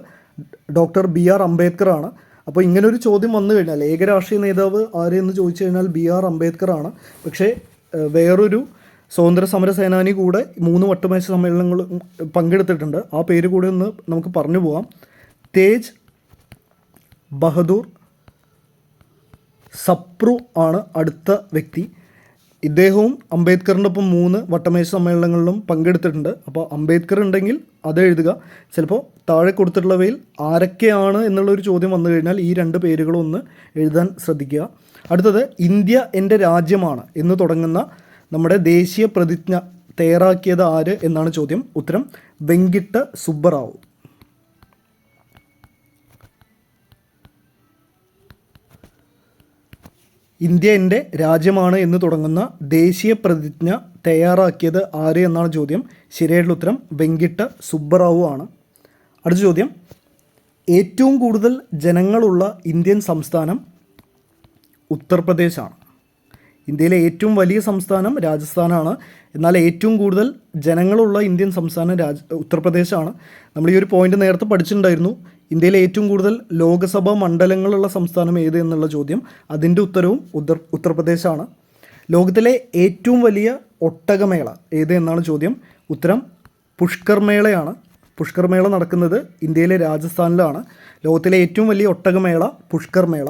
Speaker 1: ഡോക്ടർ BR അംബേദ്കർ ആണ്. അപ്പോൾ ഇങ്ങനൊരു ചോദ്യം വന്നു കഴിഞ്ഞാൽ ഏക രാഷ്ട്രീയ നേതാവ് ആരെന്ന് ചോദിച്ചു കഴിഞ്ഞാൽ BR അംബേദ്കർ ആണ്. പക്ഷേ വേറൊരു സ്വാതന്ത്ര്യ സമര സേനാനി കൂടെ 3 വട്ടമേശ സമ്മേളനങ്ങൾ പങ്കെടുത്തിട്ടുണ്ട്. ആ പേര് കൂടെ ഒന്ന് നമുക്ക് പറഞ്ഞു പോകാം. തേജ് ബഹദൂർ സപ്രു ആണ് അടുത്ത വ്യക്തി. ഇദ്ദേഹവും അംബേദ്കറിൻ്റെ ഒപ്പം 3 വട്ടമേശ സമ്മേളനങ്ങളിലും പങ്കെടുത്തിട്ടുണ്ട്. അപ്പോൾ അംബേദ്കർ ഉണ്ടെങ്കിൽ അത് എഴുതുക. ചിലപ്പോൾ താഴെ കൊടുത്തിട്ടുള്ളവയിൽ ആരൊക്കെയാണ് എന്നുള്ളൊരു ചോദ്യം വന്നു കഴിഞ്ഞാൽ ഈ 2 പേരുകളും ഒന്ന് എഴുതാൻ ശ്രദ്ധിക്കുക. അടുത്തത് ഇന്ത്യ എൻ്റെ രാജ്യമാണ് എന്ന് തുടങ്ങുന്ന നമ്മുടെ ദേശീയ പ്രതിജ്ഞ തയ്യാറാക്കിയത് ആര് എന്നാണ് ചോദ്യം. ഉത്തരം വെങ്കിട്ട സുബ്ബറാവു. ഇന്ത്യ എൻ്റെ രാജ്യമാണ് എന്ന് തുടങ്ങുന്ന ദേശീയ പ്രതിജ്ഞ തയ്യാറാക്കിയത് ആര് എന്നാണ് ചോദ്യം. ശരിയായിട്ടുള്ള ഉത്തരം വെങ്കിട്ട സുബ്ബറാവു ആണ്. അടുത്ത ചോദ്യം, ഏറ്റവും കൂടുതൽ ജനങ്ങളുള്ള ഇന്ത്യൻ സംസ്ഥാനം ഉത്തർപ്രദേശാണ്. ഇന്ത്യയിലെ ഏറ്റവും വലിയ സംസ്ഥാനം രാജസ്ഥാനാണ്. എന്നാൽ ഏറ്റവും കൂടുതൽ ജനങ്ങളുള്ള ഇന്ത്യൻ സംസ്ഥാനം ഉത്തർപ്രദേശാണ്. നമ്മൾ ഈ ഒരു പോയിന്റ് നേരത്തെ പഠിച്ചിട്ടുണ്ടായിരുന്നു. ഇന്ത്യയിലെ ഏറ്റവും കൂടുതൽ ലോകസഭാ മണ്ഡലങ്ങളുള്ള സംസ്ഥാനം ഏത് എന്നുള്ള ചോദ്യം. അതിൻ്റെ ഉത്തരവും ഉത്തർപ്രദേശാണ്. ലോകത്തിലെ ഏറ്റവും വലിയ ഒട്ടകമേള ഏത് എന്നാണ് ചോദ്യം. ഉത്തരം പുഷ്കർ മേളയാണ്. പുഷ്കർ മേള നടക്കുന്നത് ഇന്ത്യയിലെ രാജസ്ഥാനിലാണ്. ലോകത്തിലെ ഏറ്റവും വലിയ ഒട്ടകമേള പുഷ്കർ മേള.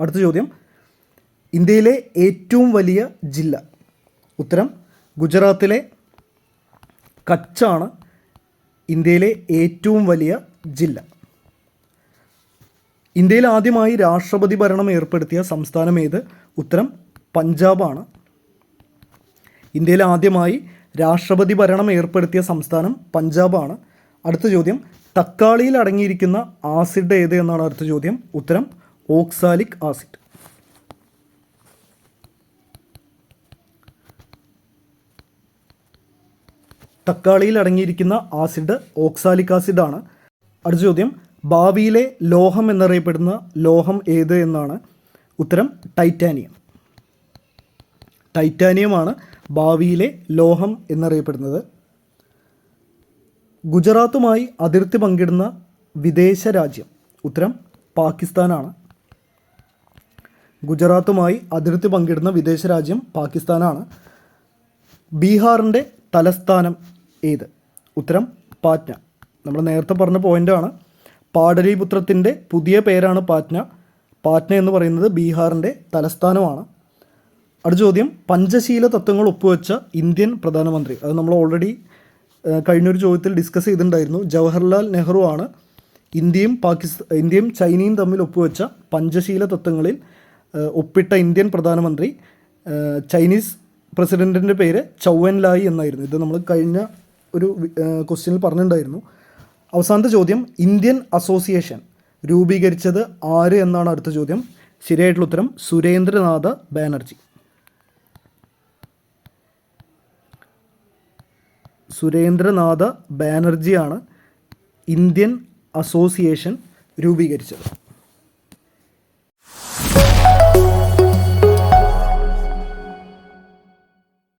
Speaker 1: അടുത്ത ചോദ്യം, ഇന്ത്യയിലെ ഏറ്റവും വലിയ ജില്ല. ഉത്തരം ഗുജറാത്തിലെ കച്ചാണ് ഇന്ത്യയിലെ ഏറ്റവും വലിയ ജില്ല. ഇന്ത്യയിൽ ആദ്യമായി രാഷ്ട്രപതി ഭരണം ഏർപ്പെടുത്തിയ സംസ്ഥാനം ഏത്? ഉത്തരം പഞ്ചാബാണ്. ഇന്ത്യയിൽ ആദ്യമായി രാഷ്ട്രപതി ഭരണം ഏർപ്പെടുത്തിയ സംസ്ഥാനം പഞ്ചാബാണ്. അടുത്ത ചോദ്യം, തക്കാളിയിൽ അടങ്ങിയിരിക്കുന്ന ആസിഡ് ഏത് എന്നാണ് അടുത്ത ചോദ്യം. ഉത്തരം ഓക്സാലിക് ആസിഡ്. തക്കാളിയിൽ അടങ്ങിയിരിക്കുന്ന ആസിഡ് ഓക്സാലിക് ആസിഡാണ്. അടുത്ത ചോദ്യം, ഭാവിയിലെ ലോഹം എന്നറിയപ്പെടുന്ന ലോഹം ഏത് എന്നാണ്. ഉത്തരം ടൈറ്റാനിയം. ടൈറ്റാനിയമാണ് ഭാവിയിലെ ലോഹം എന്നറിയപ്പെടുന്നത്. ഗുജറാത്തുമായി അതിർത്തി പങ്കിടുന്ന വിദേശ രാജ്യം. ഉത്തരം പാകിസ്ഥാനാണ്. ഗുജറാത്തുമായി അതിർത്തി പങ്കിടുന്ന വിദേശ രാജ്യം പാകിസ്ഥാനാണ്. ബീഹാറിൻ്റെ തലസ്ഥാനം ഏത്? ഉത്തരം പാറ്റ്ന. നമ്മൾ നേരത്തെ പറഞ്ഞ പോയിൻ്റാണ്. പാടലീപുത്രത്തിൻ്റെ പുതിയ പേരാണ് പാറ്റ്ന. പാറ്റ്ന എന്ന് പറയുന്നത് ബീഹാറിൻ്റെ തലസ്ഥാനമാണ്. അടുത്ത ചോദ്യം, പഞ്ചശീല തത്വങ്ങൾ ഒപ്പുവെച്ച ഇന്ത്യൻ പ്രധാനമന്ത്രി. അത് നമ്മൾ ഓൾറെഡി കഴിഞ്ഞൊരു ചോദ്യത്തിൽ ഡിസ്കസ് ചെയ്തിട്ടുണ്ടായിരുന്നു. ജവഹർലാൽ നെഹ്റു ആണ് ഇന്ത്യയും ചൈനയും തമ്മിൽ ഒപ്പുവെച്ച പഞ്ചശീല തത്വങ്ങളിൽ ഒപ്പിട്ട ഇന്ത്യൻ പ്രധാനമന്ത്രി. ചൈനീസ് പ്രസിഡൻറ്റിൻ്റെ പേര് ചൗ എൻ ലായി എന്നായിരുന്നു. ഇത് നമ്മൾ കഴിഞ്ഞ ഒരു ക്വസ്റ്റ്യനിൽ പറഞ്ഞിട്ടുണ്ടായിരുന്നു. അവസാനത്തെ ചോദ്യം, ഇന്ത്യൻ അസോസിയേഷൻ രൂപീകരിച്ചത് ആര് എന്നാണ് അടുത്ത ചോദ്യം. ശരിയായിട്ടുള്ള ഉത്തരം സുരേന്ദ്രനാഥ ബാനർജി. സുരേന്ദ്രനാഥ ബാനർജിയാണ് ഇന്ത്യൻ അസോസിയേഷൻ രൂപീകരിച്ചത്.